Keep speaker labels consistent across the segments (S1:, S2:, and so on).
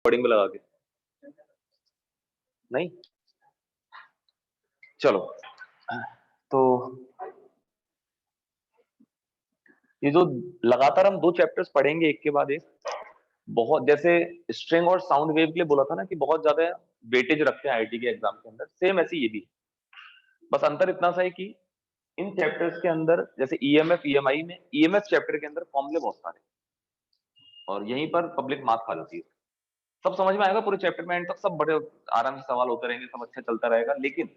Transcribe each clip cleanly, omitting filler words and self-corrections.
S1: Recording में लगा के नहीं, चलो। तो ये जो लगातार हम 2 चैप्टर्स पढ़ेंगे एक के बाद एक, बहुत जैसे स्ट्रिंग और साउंड वेव के लिए बोला था ना कि बहुत ज्यादा वेटेज रखते हैं आईटी के एग्जाम के अंदर, सेम ऐसे ये भी। बस अंतर इतना सा है कि इन चैप्टर्स के अंदर जैसे ईएमएफ ईएमआई में, ईएमएफ चैप्टर के अंदर फॉर्मूले बहुत सारे, और यहीं पर पब्लिक मार्क्स खा जाती है। सब समझ में आएगा पूरे चैप्टर में, एंड तक सब बड़े आराम से सवाल होते रहेंगे, सब अच्छा चलता रहेगा। लेकिन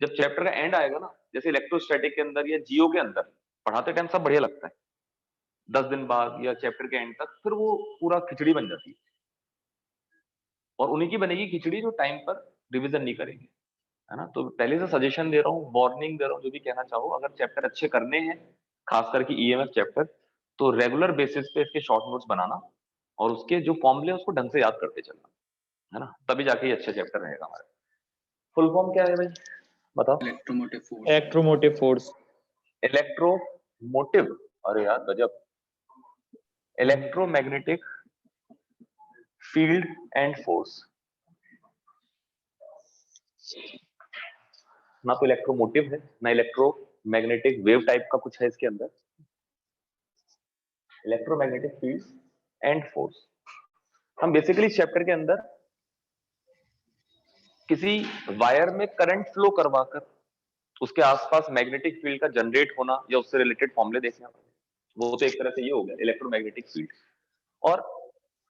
S1: जब चैप्टर का एंड आएगा ना, जैसे इलेक्ट्रोस्टैटिक के अंदर या जियो के अंदर पढ़ाते टाइम सब बढ़िया लगता है, 10 दिन बाद या चैप्टर के एंड तक फिर वो पूरा खिचड़ी बन जाती है, और उन्हीं की बनेगी खिचड़ी जो टाइम पर रिविजन नहीं करेंगे, है ना। तो पहले से सजेशन दे रहा हूँ, वार्निंग दे रहा हूँ, जो भी कहना चाहो, अगर चैप्टर अच्छे करने हैं, खास करके ईएमएफ चैप्टर, तो रेगुलर बेसिस पे इसके शॉर्ट नोट्स बनाना, और उसके जो फॉर्मूले उसको ढंग से याद करते चलना, है ना, तभी जाके ये अच्छा चैप्टर रहेगा हमारा। फुल फॉर्म क्या है भाई, बताओ?
S2: Electromotive force.
S3: Electromotive force.
S1: Electromotive, अरे यार गजब। इलेक्ट्रोमैग्नेटिक फील्ड एंड फोर्स, ना तो इलेक्ट्रोमोटिव है ना इलेक्ट्रोमैग्नेटिक वेव टाइप का कुछ है इसके अंदर। इलेक्ट्रोमैग्नेटिक फील्ड एंड फोर्स, हम बेसिकली इस चैप्टर के अंदर किसी वायर में करंट फ्लो करवाकर उसके आसपास मैग्नेटिक फील्ड का जनरेट होना या उससे रिलेटेड फॉर्मूले देखना, वो तो एक तरह से ये हो गया इलेक्ट्रोमैग्नेटिक फील्ड। और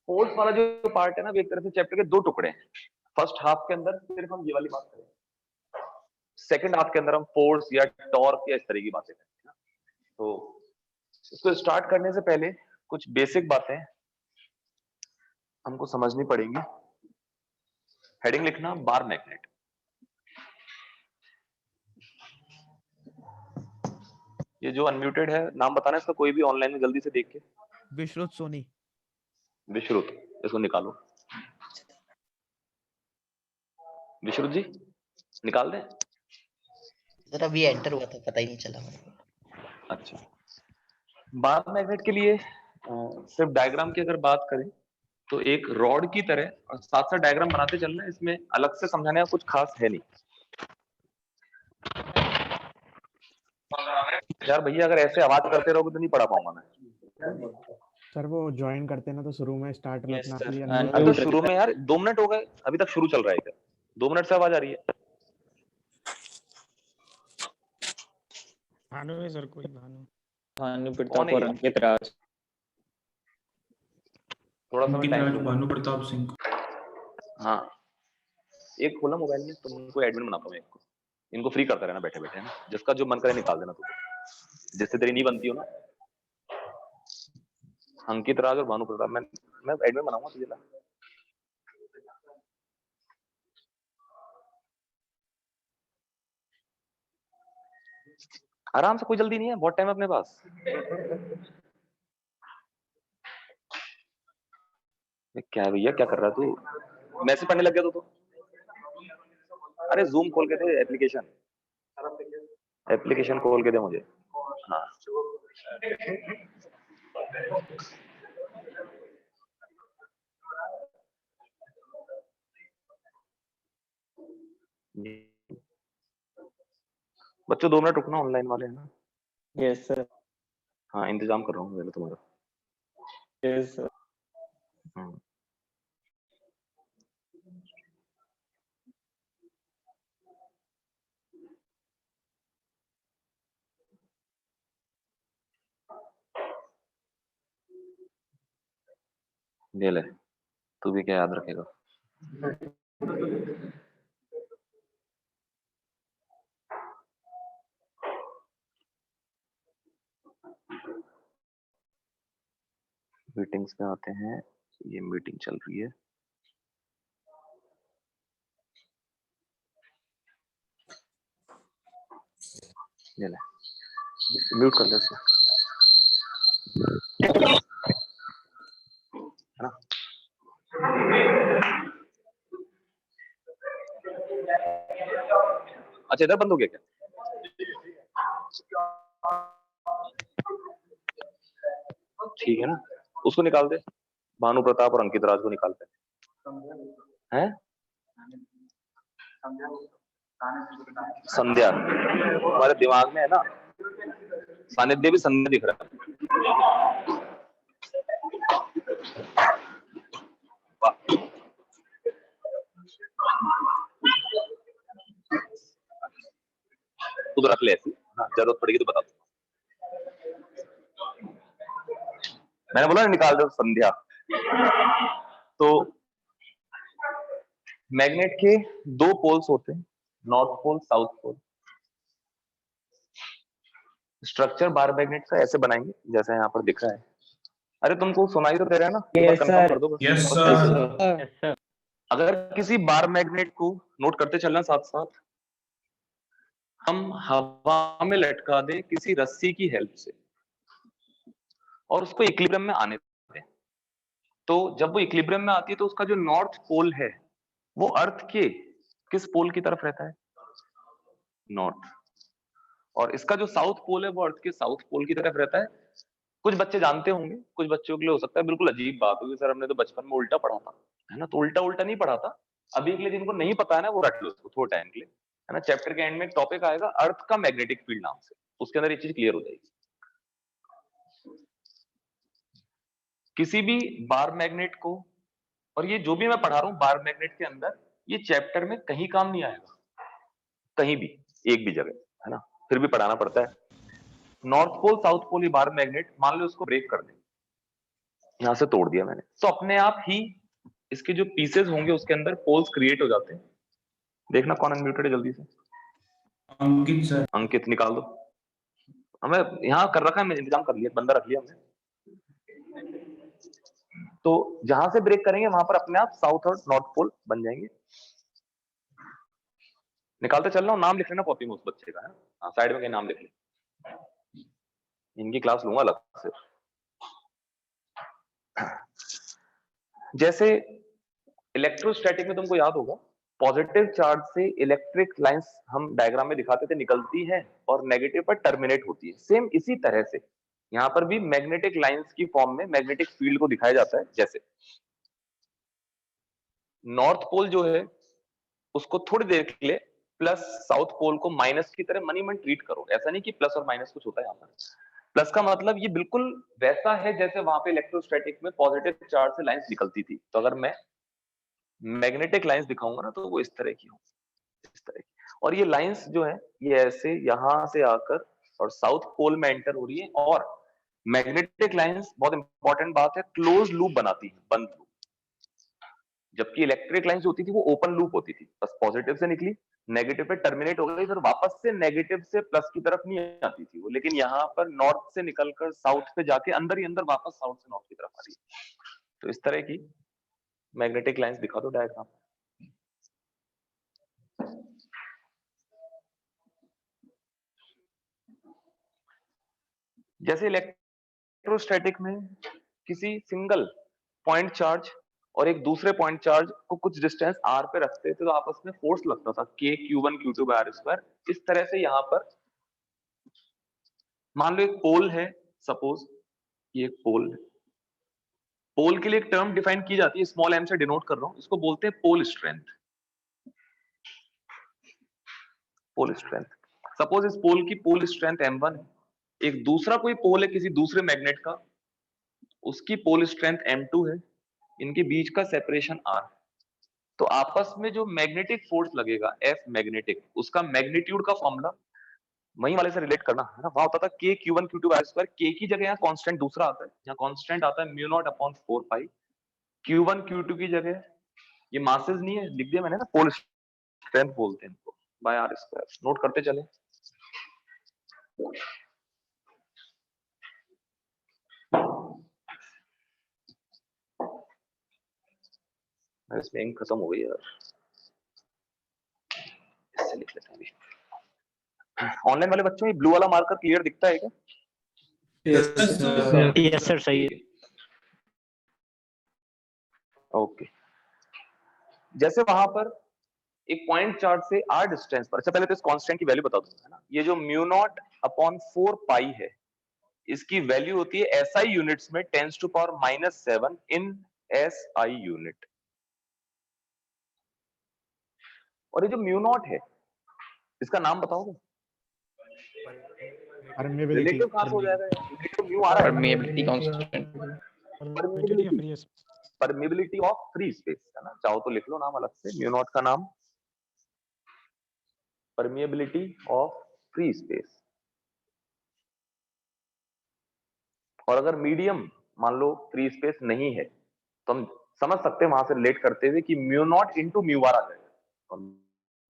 S1: फोर्स वाला जो पार्ट है ना, वो एक तरह से चैप्टर के 2 टुकड़े हैं। फर्स्ट हाफ के अंदर सिर्फ हम ये वाली बात करें, सेकंड हाफ के अंदर हम फोर्स या टॉर्क या इस तरह की बातें करेंगे ना। तो इसको स्टार्ट करने से पहले कुछ बेसिक बातें हमको समझनी पड़ेंगी। हेडिंग लिखना, बार मैग्नेट। ये जो अनम्यूटेड है, नाम बताना इसका कोई भी ऑनलाइन में जल्दी से देख के।
S4: विश्रुत सोनी।
S1: विश्रुत, इसको निकालो। विश्रुत जी निकाल दें।
S5: सर अभी एंटर हुआ था, पता ही नहीं चला।
S1: अच्छा, बार मैग्नेट के लिए सिर्फ डायग्राम की अगर बात करें तो एक रॉड की तरह, और साथ साथ डायग्राम बनाते चलना, इसमें अलग से समझाने का कुछ खास है नहीं। यार भैया अगर ऐसे आवाज करते रहोगे तो नहीं पढ़ा पाऊंगा मैं।
S6: सर वो ज्वाइन करते ना तो शुरू में स्टार्ट में
S3: Yes,
S6: अपना
S3: sir.
S6: क्लियर
S1: अरे तो शुरू में यार 2 मिनट हो गए, अभी तक शुरू चल रहा है क्या? 2 मिनट से आवाज आ रही है।
S4: भानु है सर, कोई भानु।
S3: भानु प्रताप
S1: कौन है
S3: और
S1: ये?
S3: अंकित राज।
S1: थोड़ा सा
S2: अंकित
S1: टाइम
S2: राज,
S1: दूंगा।
S2: भानु प्रताप सिंह।
S1: हाँ, एक खोला मोबाइल में, तुम उनको एडमिन बनाता हूँ, एक को इनको फ्री करता रहना बैठे बैठे, है ना। जिसका जो मन करे निकाल देना तू, जिससे तेरी नहीं बनती हो ना। अंकित राज और भानु प्रताप, मैं एडमिन बनाऊंगा तुझे ला। आराम से, कोई जल्दी नहीं है, बहुत टाइम है अपने पास। क्या है भैया, क्या कर रहा है तू? मैसेज पढ़ने लग गया तो अरे जूम खोल के दे, एप्लीकेशन खोल के दे मुझे। हाँ, बच्चों 2 मिनट रुकना, ऑनलाइन वाले हैं ना।
S3: Yes sir.
S1: हाँ, इंतजाम कर रहा हूँ पहले तुम्हारा।
S3: Yes sir.
S1: ले ले, तू भी क्या याद रखेगा। मीटिंग्स में आते हैं, ये मीटिंग चल रही है। ले ले, म्यूट कर ले इसको, है ना। अच्छा, इधर बंद हो गया क्या? ठीक है ना, उसको निकाल दे, भानु प्रताप और अंकित राज को निकालते हैं। है संध्या हमारे दिमाग में है ना, सानिध्य भी संध्या दिख रहा है। खुद रख ले ऐसी, हाँ, जरूरत पड़ेगी तो बता दो। मैंने बोला ना निकाल दो संध्या। तो मैग्नेट के दो पोल्स होते हैं, north pole south pole. Structure bar magnet का ऐसे बनाएंगे जैसे यहाँ पर दिख रहा है। अरे तुमको सुनाई तो दे रहा है ना, एक बार कंफर्म कर दो बस।
S2: Yes,
S1: बस
S2: sir.
S1: ऐसे।
S3: Yes, sir.
S1: अगर किसी बार मैग्नेट को नोट करते चलना साथ साथ, हम हवा में लटका दें किसी रस्सी की हेल्प से और उसको इक्विलिब्रियम में आने दें, तो जब वो इक्विलिब्रियम में आती है तो उसका जो नॉर्थ पोल है वो अर्थ के किस पोल की तरफ रहता है? नॉर्थ। और इसका जो साउथ पोल है वो अर्थ के साउथ पोल की तरफ रहता है। कुछ बच्चे जानते होंगे, कुछ बच्चों के लिए हो सकता है बिल्कुल अजीब बात होगी, सर हमने तो बचपन में उल्टा पढ़ा था, है ना। तो उल्टा उल्टा नहीं पढ़ा था। अभी के लिए जिनको नहीं पता है ना वो रट लो उसको थोड़ा टाइम के लिए, है ना। चैप्टर के एंड में एक टॉपिक आएगा अर्थ का मैग्नेटिक फील्ड नाम से, उसके अंदर ये चीज क्लियर हो जाएगी। किसी भी बार मैग्नेट को, और ये जो भी मैं पढ़ा रहा हूं बार मैग्नेट के अंदर, ये चैप्टर में कहीं काम नहीं आएगा, कहीं भी एक भी जगह, है ना, फिर भी पढ़ाना पड़ता है। नॉर्थ पोल साउथ पोल ये बार मैग्नेट, मान लो इसको ब्रेक कर दें, यहां से तोड़ दिया मैंने, तो अपने आप ही इसके जो पीसेस होंगे उसके अंदर पोल्स क्रिएट हो जाते हैं। देखना कौन अनम्यूटेड है जल्दी से।
S2: अंकित सर।
S1: अंकित निकाल दो। हमें यहाँ कर रखा है, मैंने इंतजाम कर लिया, बंदा रख लिया हमने। तो जहां से ब्रेक करेंगे वहां पर अपने आप साउथ और नॉर्थ पोल बन जाएंगे। निकालते चल रहा हूँ, नाम लिख लेना कॉपी में उस बच्चे का, है हाँ, साइड में कहीं नाम लिख ले, इनकी क्लास लूंगा अलग से। जैसे इलेक्ट्रोस्टैटिक में तुमको याद होगा, पॉजिटिव चार्ज से इलेक्ट्रिक लाइंस हम डायग्राम में दिखाते थे निकलती है और नेगेटिव पर टर्मिनेट होती है। सेम इसी तरह से यहाँ पर भी मैग्नेटिक लाइंस की फॉर्म में मैग्नेटिक फील्ड को दिखाया जाता है। जैसे नॉर्थ पोल जो है उसको थोड़ी देर के लिए प्लस, साउथ पोल को माइनस की तरह मनी मन ट्रीट करो। ऐसा नहीं कि प्लस और माइनस कुछ होता है यहाँ पर। प्लस का मतलब ये बिल्कुल वैसा है जैसे वहां पे इलेक्ट्रोस्टैटिक में पॉजिटिव चार्ज से लाइंस निकलती थी। तो अगर मैं मैग्नेटिक लाइंस दिखाऊंगा ना तो वो इस तरह की हो, इस तरह की। और ये लाइंस जो है ये ऐसे यहां से आकर और साउथ पोल में एंटर हो रही है। और मैग्नेटिक लाइंस, बहुत इंपॉर्टेंट बात है, क्लोज लूप बनाती है, बंद लूप। जबकि इलेक्ट्रिक लाइंस होती थी वो ओपन लूप होती थी, बस पॉजिटिव से निकली, नेगेटिव पे टर्मिनेट हो गई, फिर वापस से नेगेटिव से प्लस की तरफ नहीं आती थी वो। लेकिन यहाँ पर नॉर्थ से निकलकर साउथ पे जाके अंदर ही अंदर वापस साउथ से नॉर्थ की तरफ आ रही है। तो इस तरह की मैग्नेटिक लाइंस दिखा दो डायग्राम। जैसे इलेक्ट्रोस्टैटिक में किसी सिंगल पॉइंट चार्ज और एक दूसरे पॉइंट चार्ज को कुछ डिस्टेंस r पे रखते थे तो आपस में फोर्स लगता था k q1 q2 by r²। इस तरह से यहाँ पर मान लो एक पोल है, सपोज ये एक पोल है। पोल के लिए एक टर्म डिफाइन की जाती है, स्मॉल m से डिनोट कर रहा हूं, इसको बोलते हैं pole strength. Pole strength, suppose इस पोल की पोल स्ट्रेंथ m1 है, एक दूसरा कोई पोल है किसी दूसरे मैग्नेट का, उसकी पोल स्ट्रेंथ m2 है, इनके बीच का सेपरेशन r। तो आपस में जो मैग्नेटिक फोर्स लगेगा F मैग्नेटिक, उसका मैग्नीट्यूड का फॉर्मूला वही वाले से रिलेट करना है ना। वहां होता था k q1 q2 r², k की जगह यहाँ कांस्टेंट दूसरा आता है, यहाँ कांस्टेंट आता है μ0/4 पाई। q1 q2 की जगह ये मासेस नहीं है, लिख दिया मैंने ना, पोल स्ट्रेंथ बोलते हैं इनको, बाय r²। नोट करते चले। इसमें इंक खत्म हो गई यार, इससे लिख लेते हैं अभी। ऑनलाइन वाले बच्चों ये ब्लू वाला मार्कर क्लियर दिखता है क्या?
S3: Yes, sir, सही है।
S1: ओके। जैसे वहां पर एक पॉइंट चार्ज से r डिस्टेंस पर, अच्छा पहले तो इस कांस्टेंट की वैल्यू बता दूं, है ना। ये जो μ0/4 पाई है, इसकी वैल्यू होती है SI यूनिट्स में 10⁻⁻7 इन SI यूनिट। और ये जो म्यू नॉट है इसका नाम बताओगे?
S6: परमेबिलिटी
S1: रिलेटिव कहां से हो जाएगा? रिलेटिव म्यू आ रहा है,
S3: permeability constant,
S1: permeability of free space है ना, चाहो तो लिख लो नाम अलग से, म्यू नॉट का नाम परमिएबिलिटी ऑफ फ्री स्पेस। और अगर मीडियम मान लो फ्री स्पेस नहीं है तो हम समझ सकते हैं वहां से रिलेट करते हुए कि mu naught into mu bar आ जाएगा, और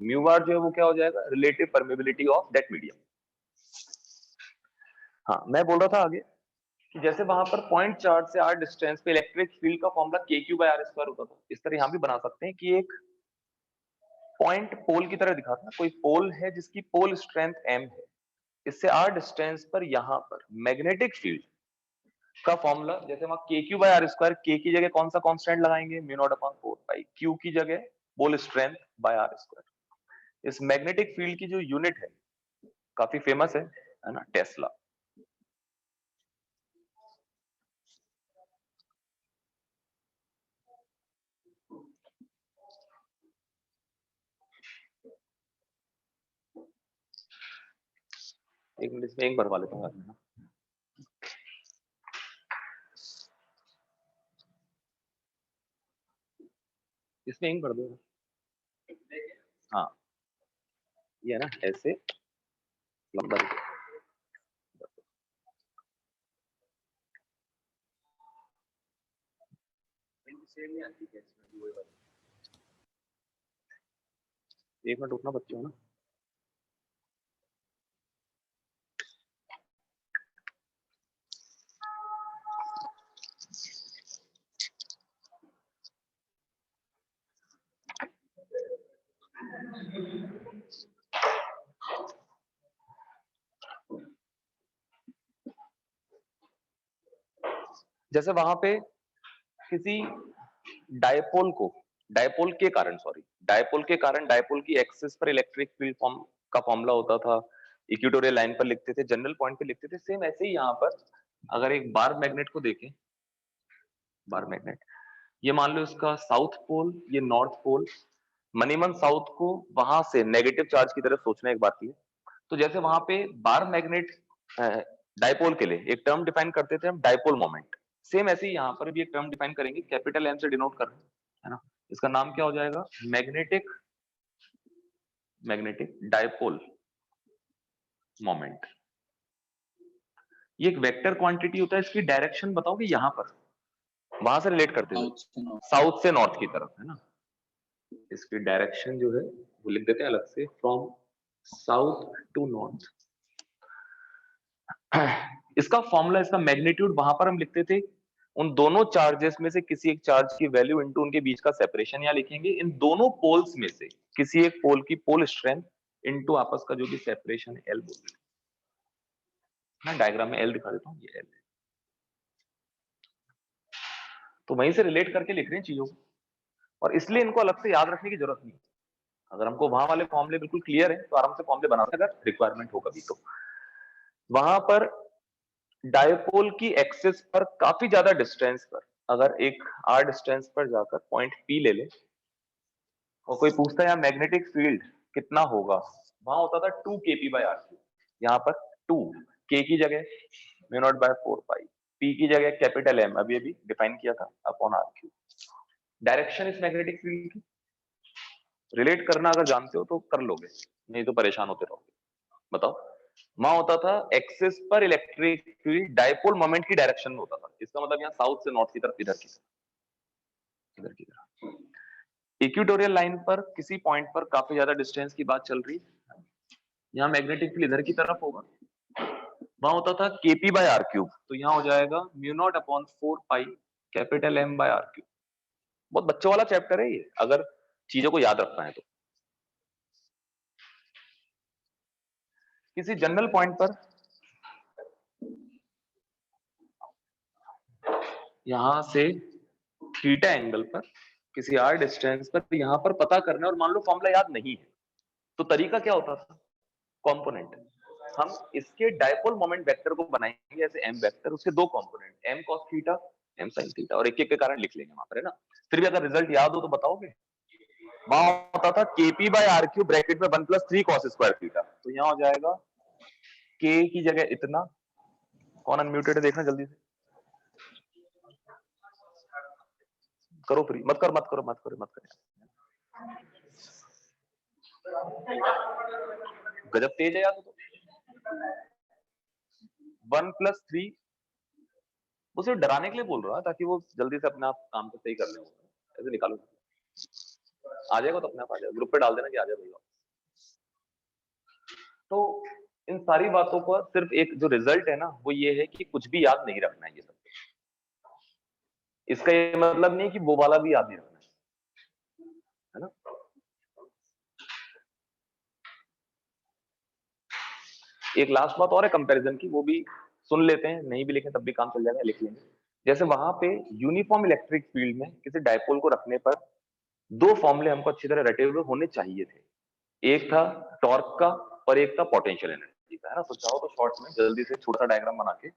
S1: म्यू बार जो है वो क्या हो जाएगा? Relative permeability of that medium. हाँ, मैं बोल रहा था आगे कि जैसे वहां पर पॉइंट चार्ज से r डिस्टेंस पे इलेक्ट्रिक फील्ड का फॉर्मूला kq/r² होता था, इस तरह यहां भी बना सकते हैं कि एक पॉइंट पोल की तरह दिखाता है, कोई पोल है जिसकी पोल स्ट्रेंथ m है, इससे r डिस्टेंस पर यहां पर मैग्नेटिक फील्ड का फॉर्मूला, जैसे वहां kq/r², k की जगह कौन सा कांस्टेंट लगाएंगे? μ0/4π, q की जगह पोल स्ट्रेंथ बाय r²। इस मैग्नेटिक फील्ड की जो यूनिट है काफी फेमस है ना, टेस्ला। एक मिनट इसमें एक भरवा लेता हूँ ना। इसमें इंक भर दो। हाँ, ये है ना ऐसे लंबा। एक मिनट रुकना बच्चों ना। जैसे वहां पे किसी डायपोल के कारण डायपोल की एक्सिस पर इलेक्ट्रिक फील्ड का फॉर्मूला होता था, इक्वेटोरियल लाइन पर लिखते थे, जनरल पॉइंट पे लिखते थे। सेम ऐसे ही यहाँ पर अगर एक बार मैग्नेट को देखें, बार मैग्नेट, ये मान लो इसका साउथ पोल, ये नॉर्थ पोल, मनीमन साउथ को वहां से नेगेटिव चार्ज की तरफ सोचना एक बात की है। तो जैसे वहां पे बार मैग्नेट डायपोल के लिए एक टर्म डिफाइन करते थे हम, डायपोल मोमेंट, सेम ऐसे ही यहाँ पर भी एक टर्म डिफाइन करेंगे, कैपिटल एम से डिनोट कर रहे हैं, है ना। इसका नाम क्या हो जाएगा? Magnetic dipole moment. ये एक वेक्टर क्वांटिटी होता है, इसकी डायरेक्शन बताओगे यहाँ पर, वहां से रिलेट करते हुए साउथ से नॉर्थ की तरफ, है ना। इसकी डायरेक्शन जो है वो लिख देते हैं अलग से, फ्रॉम साउथ टू नॉर्थ। इसका फॉर्मूला, इसका मैग्नीट्यूड वहां पर हम लिखते थे उन दोनों चार्जेस में से किसी एक चार्ज की वैल्यू इनटू उनके बीच का सेपरेशन, या लिखेंगे इन दोनों पोल्स में से किसी एक पोल की पोल स्ट्रेंथ इनटू आपस का जो भी सेपरेशन है, एल बोलते हैं। डायग्राम में एल दिखा देता हूँ, ये एल है। तो वहीं से रिलेट करके लिख रहे हैं चीजों को, और इसलिए इनको अलग से याद रखने की जरूरत नहीं। अगर हमको वहां वाले फॉर्मूले बिल्कुल क्लियर है तो आराम से फॉर्मूले बना सकते, अगर रिक्वायरमेंट हो कभी तो। वहां पर डायपोल की एक्सिस पर काफी ज्यादा डिस्टेंस पर अगर एक आर डिस्टेंस पर जाकर पॉइंट पी ले और कोई पूछता है यार मैग्नेटिक फील्ड कितना होगा, वहां होता था 2 kp/r²। यहाँ पर 2 k की जगह μ0/4π, p की जगह कैपिटल M अभी अभी डिफाइन किया था अपॉन r3। डायरेक्शन इस मैग्नेटिक फील्ड की रिलेट करना अगर जानते हो तो कर लोगे, नहीं तो परेशान होते रहोगे। बताओ, वहां होता था एक्सिस पर इलेक्ट्रिक फील्ड डायपोल मोमेंट की डायरेक्शन में होता था। इसका मतलब यहाँ साउथ से नॉर्थ की तरफ, इधर की तरफ। इक्वेटोरियल लाइन पर किसी पॉइंट पर काफी ज्यादा डिस्टेंस की बात चल रही है, यहाँ मैग्नेटिक फील्ड इधर की तरफ होगा, वहां होता था kp/r³, तो यहाँ हो जाएगा μ0/4π कैपिटल M/r³। बहुत बच्चों वाला चैप्टर है ये, अगर चीजों को याद रखना है तो। किसी जनरल पॉइंट पर यहां से थीटा एंगल पर किसी r डिस्टेंस पर यहां पर पता करना है, और मान लो फॉर्मूला याद नहीं है तो तरीका क्या होता था? कंपोनेंट, हम इसके डायपोल मोमेंट वेक्टर को बनाएंगे ऐसे m वेक्टर, उसके दो component m cos theta, m sin theta, और एक एक के कारण लिख लेंगे वहां पर, है ना। फिर भी अगर रिजल्ट याद हो तो बताओगे? वहां होता था kp by r cube bracket में 1 प्लस 3 cos स्क्वायर थीटा, तो यहाँ हो जाएगा k की जगह इतना। कौन अनम्यूटेड है देखना जल्दी से, करो फ्री, मत कर। गजब तेज है यार तो। 1 प्लस 3, वो सिर्फ डराने के लिए बोल रहा है ताकि वो जल्दी से अपने आप काम को सही कर ले। ऐसे निकालो, आ जाएगा तो अपने आप आ जाएगा, ग्रुप पे डाल देना कि आ जाए भैया। तो इन सारी बातों का सिर्फ एक जो रिजल्ट है ना वो ये है कि कुछ भी याद नहीं रखना है ये सब। इसका ये मतलब नहीं कि वो वाला भी याद नहीं रखना है ना। एक लास्ट बात और है कंपैरिजन की, वो भी सुन लेते हैं, नहीं भी लिखें तब भी काम चल जाएगा, लिख लेंगे। जैसे वहां पे यूनिफॉर्म इलेक्ट्रिक फील्ड में किसी डायपोल को रखने पर दो फॉर्मूले हमको अच्छी तरह रटे हुए होने चाहिए थे। एक था टॉर्क का और एक था पोटेंशियल एनर्जी का, है ना। तो चाहो तो शॉर्ट में जल्दी से छोटा सा डायग्राम बना के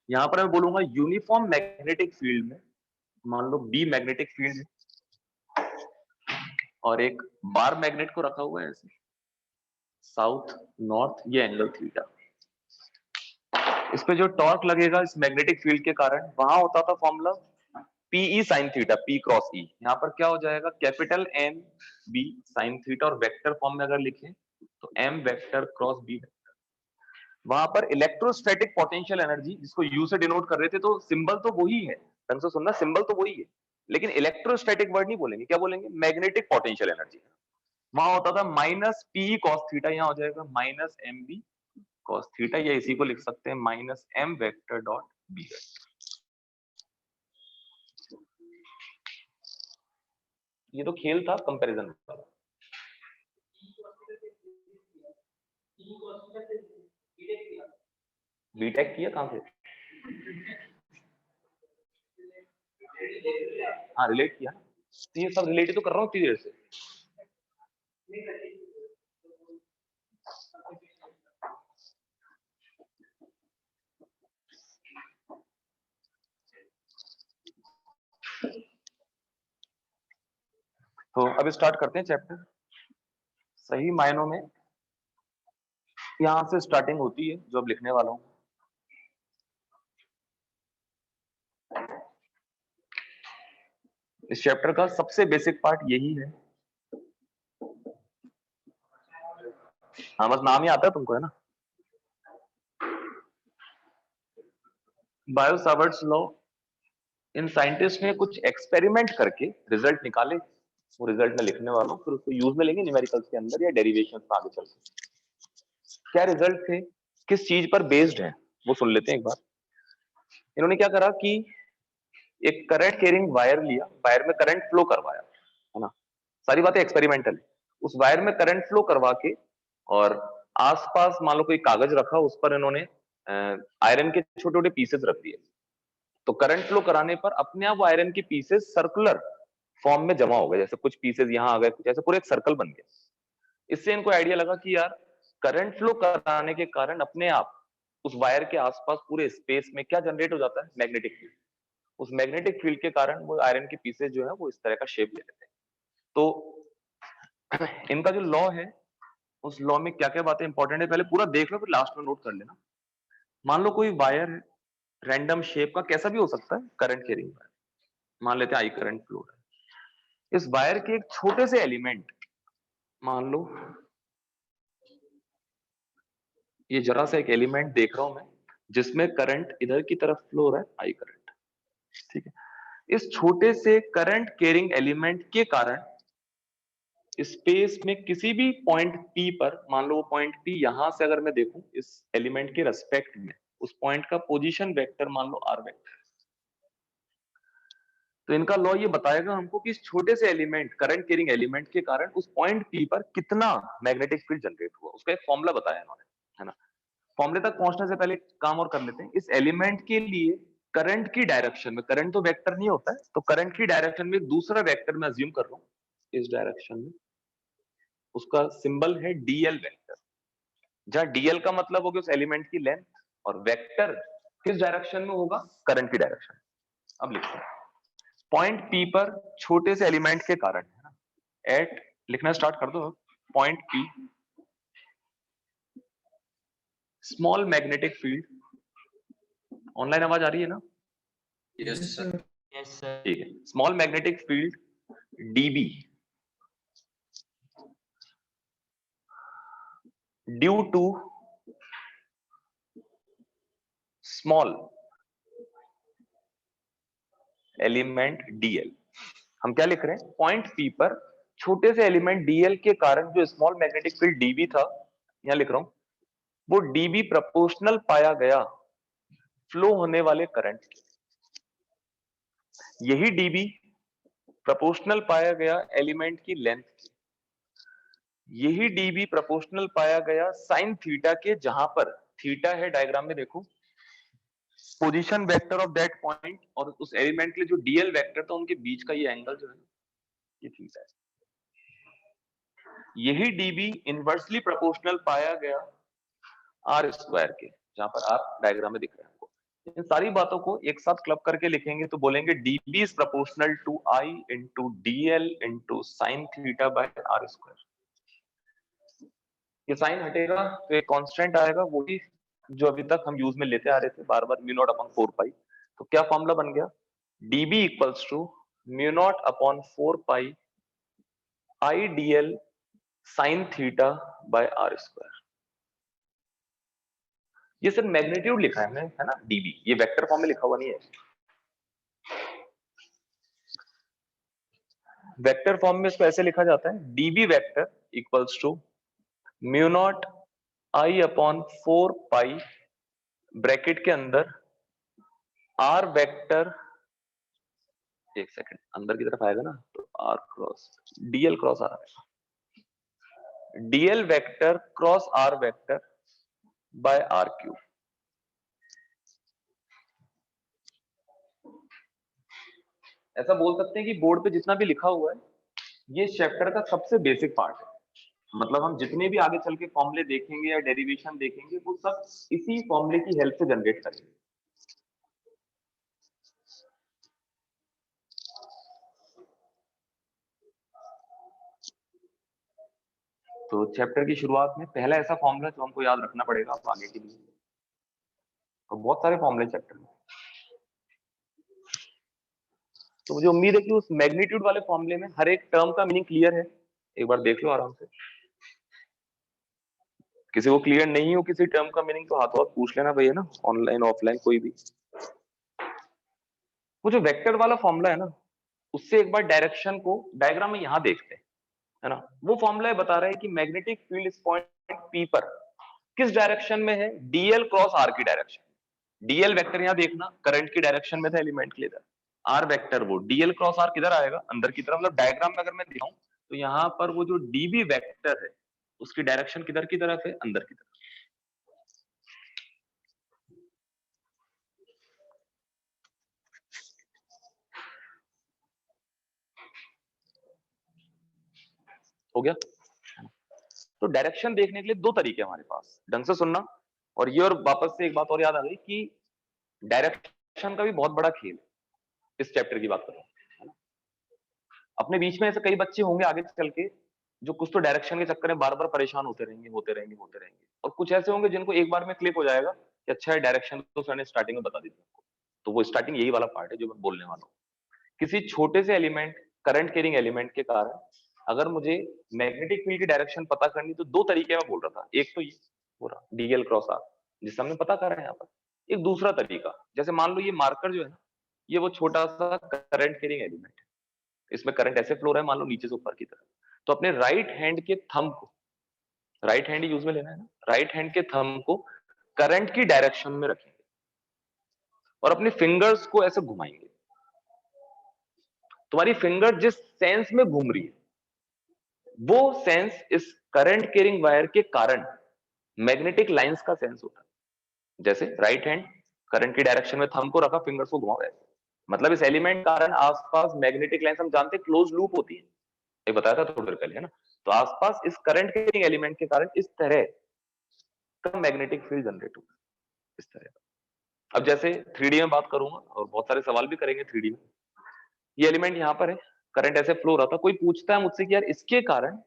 S1: यहाँ पर मैं बोलूंगा यूनिफॉर्म मैग्नेटिक फील्ड में मान लो बी मैग्नेटिक फील्ड है और एक बार मैग्नेट को रखा हुआ है ऐसे साउथ नॉर्थ, ये एंगल थीटा। इस पे जो टॉर्क लगेगा इस मैग्नेटिक फील्ड के कारण, वहां होता था formula P E sine theta, P cross E. यहाँ पर क्या हो जाएगा, capital M B sine theta, और वेक्टर फॉर्म में अगर लिखें तो M vector cross B vector. वहां पर इलेक्ट्रोस्टैटिक पोटेंशियल एनर्जी जिसको यू से डिनोट कर रहे थे, तो सिंबल तो वही है, ढंग से सुनना, सिंबल तो वही है, लेकिन इलेक्ट्रोस्टैटिक वर्ड नहीं बोलेंगे, क्या बोलेंगे, मैग्नेटिक पोटेंशियल एनर्जी। वहां होता था माइनस पी कॉस थीटा, यहाँ हो जाएगा minus M B cos theta, या इसी को लिख सकते हैं minus M vector dot B vector. ये तो खेल था कंपैरिजन का। बीटेक किया कहां से? हाँ रिलेट किया, तो ये सब रिलेट तो कर रहा हूँ इतनी देर से। तो अब स्टार्ट करते हैं चैप्टर। सही मायनों में यहां से स्टार्टिंग होती है जो अब लिखने वाला हूं। इस चैप्टर का सबसे बेसिक पार्ट यही है। हाँ बस नाम ही आता है तुमको, है ना। बायो सावर्ट्स लॉ, इन साइंटिस्ट ने कुछ एक्सपेरिमेंट करके रिजल्ट निकाले, वो रिजल्ट में लिखने वाला हूं, फिर उसको यूज में लेंगे न्यूमेरिकल्स के अंदर या डेरिवेशंस में आगे चलते। क्या रिजल्ट थे, किस चीज पर बेस्ड है, वो सुन लेते हैं एक बार। इन्होंने क्या करा कि एक करंट कैरिंग वायर लिया, वायर में करंट फ्लो करवाया, है ना, सारी बातें एक्सपेरिमेंटल है। उस वायर में करंट फ्लो करवा के और आसपास मान लो कोई कागज रखा, उस पर इन्होंने आयरन के छोटे छोटे पीसेस रख दिए। तो करंट फ्लो कराने पर अपने आप वो आयरन के पीसेस सर्कुलर फॉर्म में जमा हो गए, जैसे कुछ पीसेस यहाँ आ गए, कुछ ऐसे पूरा एक सर्कल बन गया। इससे इनको आइडिया लगा कि यार करंट फ्लो कराने के कारण अपने आप उस वायर के आसपास पूरे स्पेस में क्या जनरेट हो जाता है, मैग्नेटिक फील्ड। उस मैग्नेटिक फील्ड के कारण वो आयरन के पीसेस जो है वो इस तरह का शेप ले लेते हैं। तो इनका जो लॉ है, उस लॉ में क्या क्या बातें इंपॉर्टेंट है पहले पूरा देख लो, फिर लास्ट में नोट कर लेना। मान लो कोई वायर है रैंडम शेप का, कैसा भी हो सकता है, करंट कैरिंग वायर, मान लेते हैं आई करंट फ्लो है। इस वायर के एक छोटे से एलिमेंट, मान लो ये जरा सा एक एलिमेंट देख रहा हूं मैं, जिसमें करंट इधर की तरफ फ्लो हो रहा है, आई करंट, ठीक है। इस छोटे से करंट कैरिंग एलिमेंट के कारण स्पेस में किसी भी पॉइंट P पर, मान लो वो पॉइंट P यहां से अगर मैं देखूं इस एलिमेंट के रेस्पेक्ट में, उस पॉइंट का पोजीशन वेक्टर मान लो r वेक्टर। तो इनका लॉ ये बताएगा हमको कि इस छोटे से एलिमेंट, करंट कैरिंग एलिमेंट के कारण उस पॉइंट P पर कितना मैग्नेटिक फील्ड जनरेट हुआ, उसका एक फॉर्मूला बताया इन्होंने, है ना। फॉर्मूले तक पहुंचने से पहले काम और कर लेते हैं। इस एलिमेंट के लिए करंट की डायरेक्शन में, करंट तो वेक्टर नहीं होता है, तो करंट की डायरेक्शन में दूसरा वेक्टर मैं अज्यूम कर रहा हूं इस डायरेक्शन में, उसका सिंबल है डीएल वेक्टर, जहां डीएल का मतलब होगा उस एलिमेंट की लेंथ, और वेक्टर किस डायरेक्शन में होगा, करंट की डायरेक्शन। अब लिखते हैं, पॉइंट P पर छोटे से एलिमेंट के कारण, है ना, एट लिखना स्टार्ट कर दो, point P small magnetic field. Online आवाज आ रही है ना?
S2: Yes, sir.
S5: Yes, sir.
S1: ठीक है। Small magnetic field dB due to small element dl। हम क्या लिख रहे हैं? पॉइंट P पर छोटे से एलिमेंट dl के कारण जो स्मॉल मैग्नेटिक फील्ड dB था, यहां लिख रहा हूं, वो dB प्रोपोर्शनल पाया गया फ्लो होने वाले करंट के। यही dB प्रोपोर्शनल पाया गया एलिमेंट की लेंथ के। यही dB प्रोपोर्शनल पाया गया साइन थीटा के, जहां पर थीटा है डायग्राम में देखो position vector of that point, और उस एलिमेंट के लिए जो dl वेक्टर था उनके बीच का ये एंगल जो है ये थीटा है। यही dB इनवर्सली प्रोपोर्शनल पाया गया r स्क्वायर के, जहां पर r डायग्राम में दिख रहा है आपको। इन सारी बातों को एक साथ क्लब करके लिखेंगे तो बोलेंगे dB is proportional to I into dl into sine theta by r square. ये साइन हटेगा तो एक कांस्टेंट आएगा, वही जो अभी तक हम यूज में लेते आ रहे थे बार बार, म्यू नॉट अपॉन 4 पाई। तो क्या फॉर्मूला बन गया? dB equals to mu naught upon 4 pi I dl sine theta by r square. ये सिर्फ मैग्नीट्यूड लिखा है हमने, है ना, dB, ये वेक्टर फॉर्म में लिखा हुआ नहीं है। वेक्टर फॉर्म में इसको ऐसे लिखा जाता है, dB vector equals to mu naught I upon 4 pi bracket के अंदर r वेक्टर, एक सेकंड अंदर की तरफ आएगा ना तो r cross dl cross r आएगा, dl vector cross r vector by r cube. ऐसा बोल सकते हैं कि बोर्ड पे जितना भी लिखा हुआ है ये इस चैप्टर का सबसे बेसिक पार्ट है। मतलब हम जितने भी आगे चल के फॉर्मूले देखेंगे या डेरिवेशन देखेंगे वो सब इसी फॉर्मूले की हेल्प से जनरेट करेंगे। तो चैप्टर की शुरुआत में पहला ऐसा फॉर्मूला जो हमको याद रखना पड़ेगा अब आगे के लिए, और बहुत सारे फॉर्मूले चैप्टर में, तो मुझे उम्मीद है कि उस मैग्नीट्यूड वाले फॉर्मूले में हर एक टर्म का मीनिंग क्लियर है। एक बार देख लो आराम से, किसी को क्लियर नहीं हो किसी टर्म का मीनिंग तो हाथों हाथ पूछ लेना भैया ना, ऑनलाइन ऑफलाइन कोई भी। वो जो वेक्टर वाला फॉर्मूला है ना, उससे एक बार डायरेक्शन को डायग्राम में यहां देखते हैं, है ना। वो फॉर्मूला बता रहा है कि मैग्नेटिक फील्ड इस पॉइंट P पर किस डायरेक्शन में है, dl क्रॉस r की डायरेक्शन। dl वेक्टर यहां देखना करंट की डायरेक्शन में था एलिमेंट के लिए, r वेक्टर वो dl क्रॉस r किधर आएगा, अंदर की तरफ। मतलब डायग्राम में अगर मैं दिखाऊं तो यहाँ पर वो जो db वेक्टर है उसकी डायरेक्शन किधर की तरफ है, अंदर की तरफ। हो गया? तो डायरेक्शन देखने के लिए दो तरीके हमारे पास, ढंग से सुनना। और ये, और वापस से एक बात और याद आ गई कि डायरेक्शन का भी बहुत बड़ा खेल है इस चैप्टर की बात करें, है ना। अपने बीच में ऐसे कई बच्चे होंगे आगे चल के जो कुछ तो डायरेक्शन के चक्कर में बार बार परेशान होते रहेंगे, और कुछ ऐसे होंगे जिनको एक बार में क्लिक हो जाएगा कि अच्छा है डायरेक्शन तो सर ने स्टार्टिंग में बता दी थी। तो वो स्टार्टिंग यही वाला पार्ट है जो मैं बोलने वाला हूँ। किसी छोटे से एलिमेंट, करंट कैरिंग एलिमेंट के कारण अगर मुझे मैग्नेटिक फील्ड की डायरेक्शन पता करनी तो दो तरीके में बोल रहा था। एक तो ये पूरा dl क्रॉस r जिससे हमने पता करा है यहाँ पर। एक दूसरा तरीका, जैसे मान लो ये मार्कर जो है ना, ये वो छोटा सा करंट कैरिंग एलिमेंट है, इसमें करंट ऐसे फ्लो रहा है मान लो नीचे से ऊपर की तरफ। तो अपने राइट हैंड के थंब को, राइट हैंड यूज में लेना है ना, राइट हैंड के थंब को करंट की डायरेक्शन में रखेंगे और अपने फिंगर्स को ऐसे घुमाएंगे। तुम्हारी फिंगर जिस सेंस में घूम रही है वो सेंस इस करंट कैरिंग वायर के कारण मैग्नेटिक लाइंस का सेंस होता है। जैसे राइट हैंड करंट की डायरेक्शन में थंब को रखा, फिंगर्स को घुमाओ ऐसे, मतलब इस एलिमेंट कारण आसपास मैग्नेटिक लाइंस, हम जानते हैं क्लोज लूप होती है, ये बताया था थोड़ी देर पहले, है ना। तो आसपास इस करंट कैरिंग एलिमेंट के कारण इस तरह का मैग्नेटिक फील्ड जनरेट होता है, इस तरह। अब जैसे 3D में बात करूंगा और बहुत सारे सवाल भी करेंगे 3D में। ये एलिमेंट यहां पर है, करंट ऐसे फ्लो हो रहा था, कोई पूछता है मुझसे कि यार इसके कारण,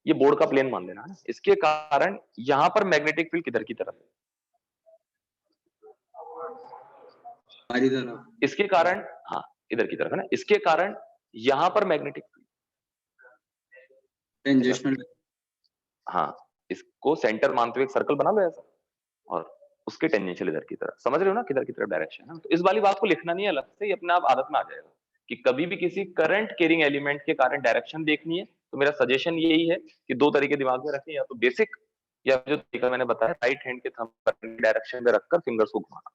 S1: ये बोर्ड का प्लेन मान लेना है, इसके कारण यहाँ पर मैग्नेटिक फील्ड किधर की तरफ है,
S2: हमारी तरफ
S1: इसके कारण, हाँ इधर की तरफ है ना, इसके कारण यहाँ पर मैग्नेटिक फील्ड,
S2: टेंजेंशनल,
S1: हाँ इसको सेंटर मानते हुए एक सर्कल बना लो ऐसा, और उसके टेंजेंशियल इधर की तरफ, समझ रहे हो ना किधर की तरफ डायरेक्शन है। तो इस वाली बात को लिखना नहीं है अलग से, ये अपने आप आदत में आ जाएगा कि कभी भी किसी करंट कैरिंग एलिमेंट के कारण डायरेक्शन देखनी है तो मेरा सजेशन यही है कि दो तरीके दिमाग में रखें, या तो बेसिक, या जो तरीका मैंने बताया राइट हैंड के थंब पर डायरेक्शन में रखकर फिंगर्स को घुमाना।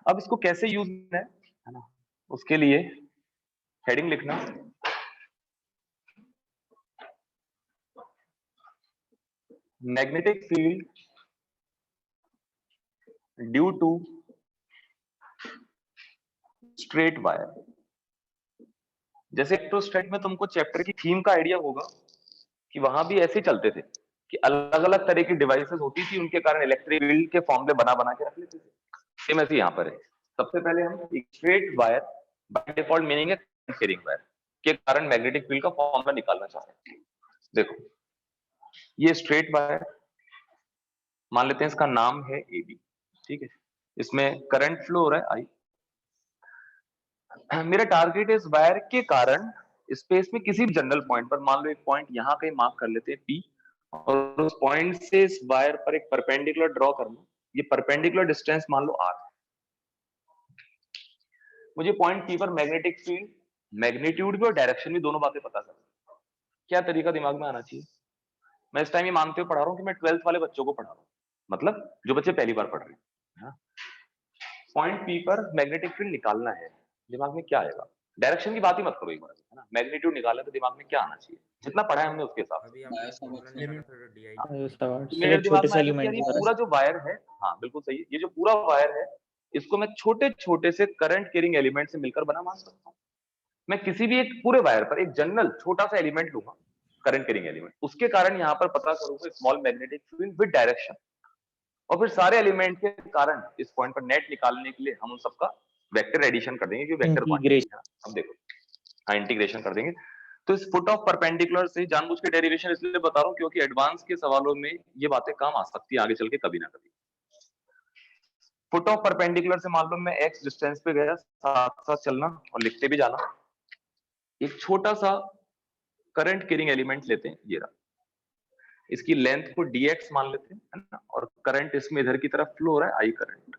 S1: अब इसको कैसे यूज करना है ना, उसके लिए हेडिंग लिखना, magnetic field due to straight wire. जैसे इलेक्ट्रोस्टैटिक में तुमको चैप्टर की थीम का आइडिया होगा कि वहां भी ऐसे चलते थे कि अलग अलग तरह की डिवाइसेस होती थी, उनके कारण इलेक्ट्रिक फील्ड के फॉर्मूले बना बना के रख लेते थे। सेम ऐसे यहाँ पर है, सबसे पहले हम एक straight wire, by default meaning है कैरिंग वायर, के कारण मैग्नेटिक फील्ड का फॉर्मूला निकालना चाहते हैं। देखो ये स्ट्रेट वायर, मान लेते हैं इसका नाम है AB, ठीक है, इसमें करंट फ्लो हो रहा है I। मेरा टारगेट इस वायर के कारण स्पेस में किसी भी जनरल पॉइंट पर, मान लो एक पॉइंट यहाँ कहीं मार्क कर लेते हैं P, और उस पॉइंट से इस वायर पर एक परपेंडिकुलर ड्रॉ करना, ये परपेंडिकुलर डिस्टेंस मान लो R। मुझे पॉइंट P पर मैग्नेटिक फील्ड, मैग्नीट्यूड भी और डायरेक्शन भी दोनों बातें पता करनी। क्या तरीका दिमाग में आना चाहिए, मैं इस टाइम ये मानते हुए पढ़ा रहा हूँ कि मैं 12th वाले बच्चों को पढ़ा रहा हूँ, मतलब जो बच्चे पहली बार पढ़ रहे हैं। पॉइंट P पर मैग्नेटिक फील्ड निकालना है, दिमाग में क्या आएगा, डायरेक्शन की बात ही मत करो एक बार, है ना, मैग्नीट्यूड निकालना तो दिमाग में क्या आना चाहिए, जितना पढ़ा है हमने उसके हिसाब से। मेरे दिमाग
S3: छोटे
S1: में
S3: से
S1: आया कि यार
S3: एलिमेंट
S1: ये पूरा जो वायर है, हाँ बिल्कुल सही है, ये जो पूरा वायर है इसको मैं छोटे छोटे से करंट कैरिंग एलिमेंट से मिलकर बना मान सकता हूँ। मैं किसी भी एक पूरे वायर पर एक जनरल छोटा सा एलिमेंट लूंगा, करंट कैरिंग एलिमेंट, उसके कारण यहाँ पर पता करूंगा small magnetic field with direction, और फिर सारे एलिमेंट के कारण इस पॉइंट पर नेट निकालने के लिए हम उन सबका वेक्टर एडिशन कर देंगे, क्योंकि वेक्टर क्वांटिटी है। अब देखो, हाँ इंटीग्रेशन कर देंगे। तो इस फुट ऑफ परपेंडिकुलर से जानबूझ के डेरिवेशन इसलिए बता रहा हूँ क्योंकि एडवांस के सवालों में ये बातें काम आ सकती है आगे चल के कभी ना कभी। फुट ऑफ परपेंडिकुलर से मान लो मैं x डिस्टेंस पे गया, साथ साथ चलना और लिखते भी जाना, एक छोटा सा करंट कैरिंग एलिमेंट लेते हैं, ये रहा, इसकी लेंथ को dx मान लेते हैं, है ना, और करंट इसमें इधर की तरफ फ्लो हो रहा है I करंट।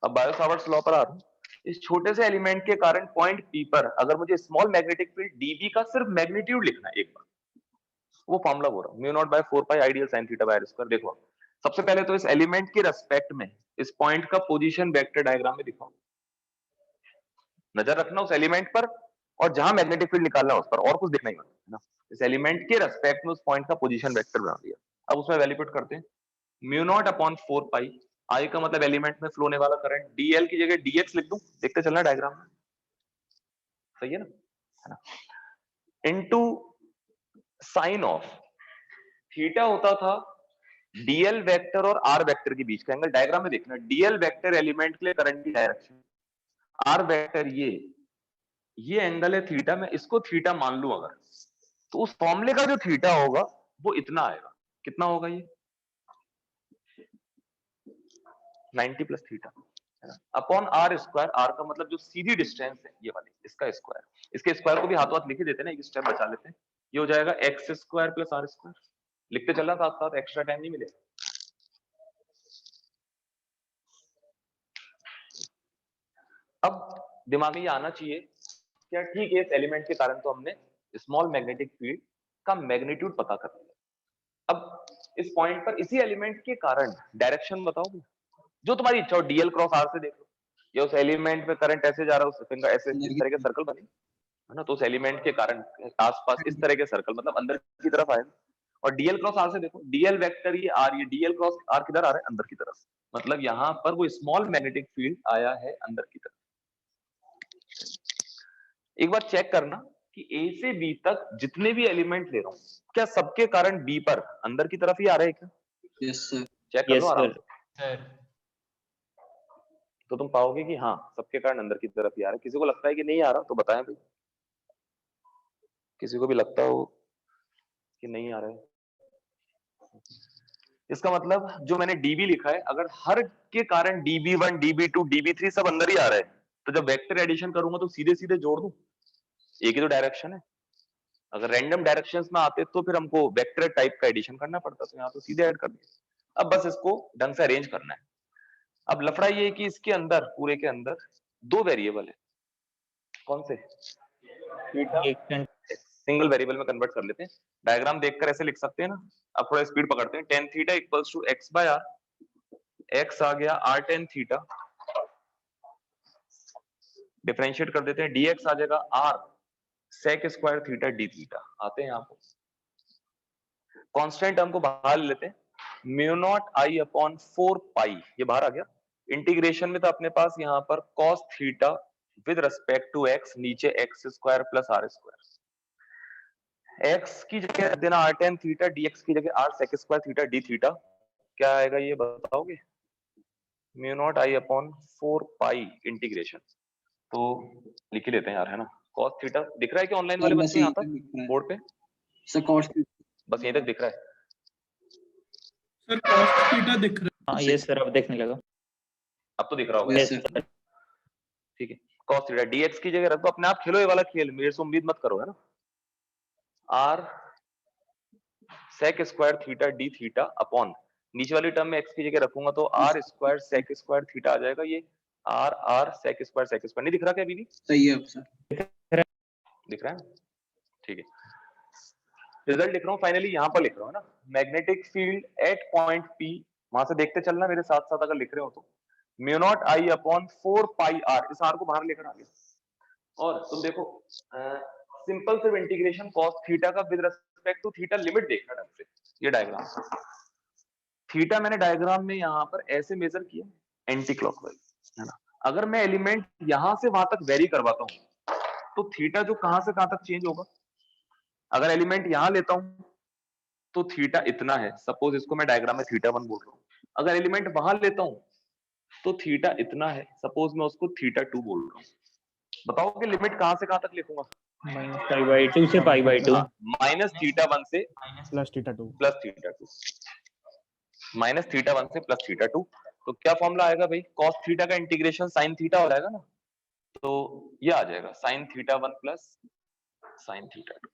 S1: अब बायो सावर्ट्स लॉ पर आ रहा हूं, इस छोटे से एलिमेंट के कारण पॉइंट P पर अगर मुझे स्मॉल मैग्नेटिक फील्ड dB का सिर्फ मैग्नीट्यूड लिखना है एक बार, वो फॉर्मूला बोल रहा हूं, mu naught by 4 pi ideal sin theta by r square. देखो सबसे पहले तो इस एलिमेंट के रेस्पेक्ट में इस पॉइंट का पोजीशन वेक्टर डायग्राम में दिखाओ, नजर रखना उस एलिमेंट पर, और जहां मैग्नेटिक फील्ड निकालना है उस पर, और कुछ दिखना ही मत, है ना। इस एलिमेंट के रेस्पेक्ट में उस पॉइंट का पोजीशन वेक्टर बना दिया। अब उसमें वैल्यू पुट करते हैं, म्यू नॉट अपॉन 4 पाई, आई का मतलब एलिमेंट में फ्लो होने वाला करंट, डीएल की जगह डीएक्स लिख दूं, देखते चलना डायग्राम में, सही है ना, इनटू साइन ऑफ थीटा होता था डीएल वेक्टर और आर वेक्टर के बीच का एंगल, डायग्राम में देखना, डीएल वेक्टर एलिमेंट के लिए करंट की डायरेक्शन, आर वेक्टर ये एंगल है थीटा, मैं इसको थीटा मान लूं अगर, तो उस फॉर्मूले का जो थीटा होगा वो इतना आएगा, कितना होगा ये 90 plus theta upon R square, R का मतलब जो सीधी डिस्टेंस है ये वाली, इसका स्क्वायर, इसके स्क्वायर को भी हाथों हाथ लिख देते हैं ना, एक स्टेप बचा लेते हैं, ये हो जाएगा X square plus R square, लिखते चलना साथ साथ, एक्स्ट्रा टाइम नहीं मिलेगा। अब दिमाग में ये आना चाहिए क्या, ठीक है इस एलिमेंट के कारण तो हमने स्मॉल मैग्नेटिक फील्ड का मैग्नीट्यूड पता कर लिया, अब इस पॉइंट पर इसी एलिमेंट के कारण डायरेक्शन बताओगे, जो तुम्हारी इच्छा हो, डीएल क्रॉस आर से देख लो, या उस एलिमेंट में करंट ऐसे जा रहा है, उस फिंगर ऐसे इस तरह के सर्कल बने, है ना, तो उस एलिमेंट के कारण आसपास इस तरह के सर्कल, मतलब अंदर की तरफ आएगा, और डीएल क्रॉस आर से देखो, डीएल वेक्टर ये आर, ये डीएल क्रॉस आर किधर आ रहा है, अंदर की तरफ, मतलब यहाँ पर वो स्मॉल मैग्नेटिक फील्ड आया है अंदर की तरफ। एक बार चेक करना कि ए से बी तक जितने भी एलिमेंट ले रहा हूँ क्या सबके कारण बी पर अंदर की तरफ ही आ रहे हैं क्या?
S2: Yes sir.
S1: चेक कर लो
S3: Yes,
S1: आराम
S3: sir.
S1: से, तो तुम पाओगे कि हाँ सबके कारण अंदर की तरफ ही आ रहा है। किसी को लगता है कि नहीं आ रहा तो बताएं भाई, किसी को भी लगता हो कि नहीं आ रहा है। इसका मतलब जो मैंने db लिखा है, अगर हर के कारण db1 db2 db3 सब अंदर ही आ रहा है, तो जब वेक्टर एडिशन करूंगा तो सीधे सीधे जोड़ दूं, एक ही तो डायरेक्शन है। अगर रैंडम डायरेक्शंस में आते तो फिर हमको वेक्टर टाइप का एडिशन करना पड़ता, तो यहाँ तो सीधे ऐड कर दिया। अब बस इसको ढंग से अरेंज करना है। अब लफड़ा ये है कि इसके अंदर, पूरे के अंदर दो वेरिएबल है। कौन से?
S3: X and
S1: सिंगल वेरिएबल में कन्वर्ट कर लेते हैं। डायग्राम देखकर ऐसे लिख सकते हैं ना। अब थोड़ा स्पीड पकड़ते हैं। tan theta equals to x by r, x आ गया r tan थीटा, डिफरेंशिएट कर देते हैं, dx आ जाएगा r sec square theta d theta. आते हैं यहाँ पे कांस्टेंट टर्म को बाहर ले लेते हैं, म्यू नॉट आई अपॉन 4 पाई, ये बाहर आ गया। इंटीग्रेशन में तो अपने पास यहाँ पर cos theta with respect to x, नीचे x square plus r square, x की जगह रख देना r tan थीटा, dx की जगह r sec square theta d theta. क्या आएगा ये बताओगे? Mu naught I upon 4 pi integration, तो लिख ही लेते हैं यार, है ना। cos थीटा दिख रहा है कि ऑनलाइन वाले
S2: सर बस
S1: बच्चों यहाँ
S2: यहीं तक
S1: तक
S2: दिख रहा है
S1: बोर्ड पे?
S2: सर। कॉस्ट
S1: बस यहीं तक दिख रहा है।
S7: सर कॉस्ट थीटा दिख रहा
S3: हाँ yes sir, अब देखने लगा।
S1: अब तो दिख रहा होगा।
S2: Yes
S3: Yes
S2: sir.
S3: sir.
S1: ठीक है, cos थीटा dx की जगह रख दो, अपने आप खेलो ये वाला खेल, मेरे से उम्मीद मत करो, है ना। r sec square theta d theta upon, नीचे वाली टर्म में x की जगह रखूंगा तो r square sec square theta आ जाएगा। ये r sec स्क्वायर नहीं दिख रहा क्या अभी भी?
S2: सही है सर।
S1: दिख रहा है, ठीक है। रिजल्ट लिख रहा हूँ, फाइनली यहाँ पर लिख रहा हूँ ना, magnetic field at point P, वहां से देखते चलना मेरे साथ साथ अगर लिख रहे हो तो, mu naught I upon 4 pi r, इस r को बाहर लेकर आ गया। और तुम देखो सिंपल सिर्फ इंटीग्रेशन cos थीटा का with respect to theta, limit देखना ढंग से। ये डायग्राम थीटा मैंने डायग्राम में यहाँ पर ऐसे मेजर किया एंटी क्लॉकवाइज, है ना। अगर मैं एलिमेंट यहां से वहां तक वेरी करवाता हूँ तो थीटा जो कहां से कहां तक चेंज होगा। अगर एलिमेंट यहां लेता हूं तो थीटा इतना है, सपोज इसको मैं डायग्राम में थीटा 1 बोल रहा हूँ। अगर एलिमेंट वहां लेता हूं तो थीटा इतना है, सपोज मैं उसको थीटा 2 बोल रहा हूँ। बताओ कि लिमिट कहां से कहां तक लिखूंगा?
S3: -π/2 से π/2।
S1: माइनस थीटा 1 से
S6: plus theta 2,
S1: plus theta 2, minus theta 1 से प्लस थीटा 2। तो क्या फॉर्मूला आएगा भाई? cos थीटा का इंटीग्रेशन sin थीटा हो जाएगा ना, तो ये आ जाएगा sin theta 1 plus sin theta 2।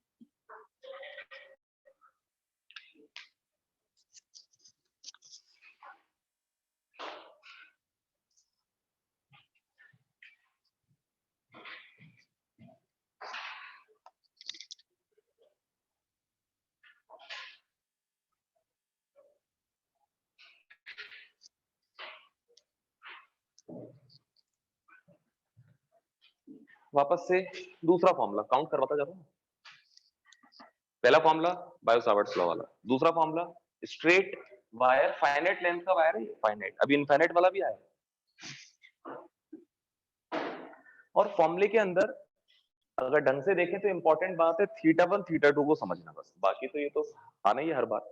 S1: वापस से दूसरा फॉर्मूला काउंट करवाता जाता हूँ। पहला फॉर्मूला बायो-सावर्ट्स लॉ वाला, दूसरा formula straight wire, finite length का वायर है, फाइनाइट, अभी इनफाइनाइट वाला भी आया। और फॉर्मूले के अंदर अगर ढंग से देखें तो इंपॉर्टेंट बात है थीटा 1 थीटा 2 को समझना, बस बाकी तो ये तो आना ही है हर बार।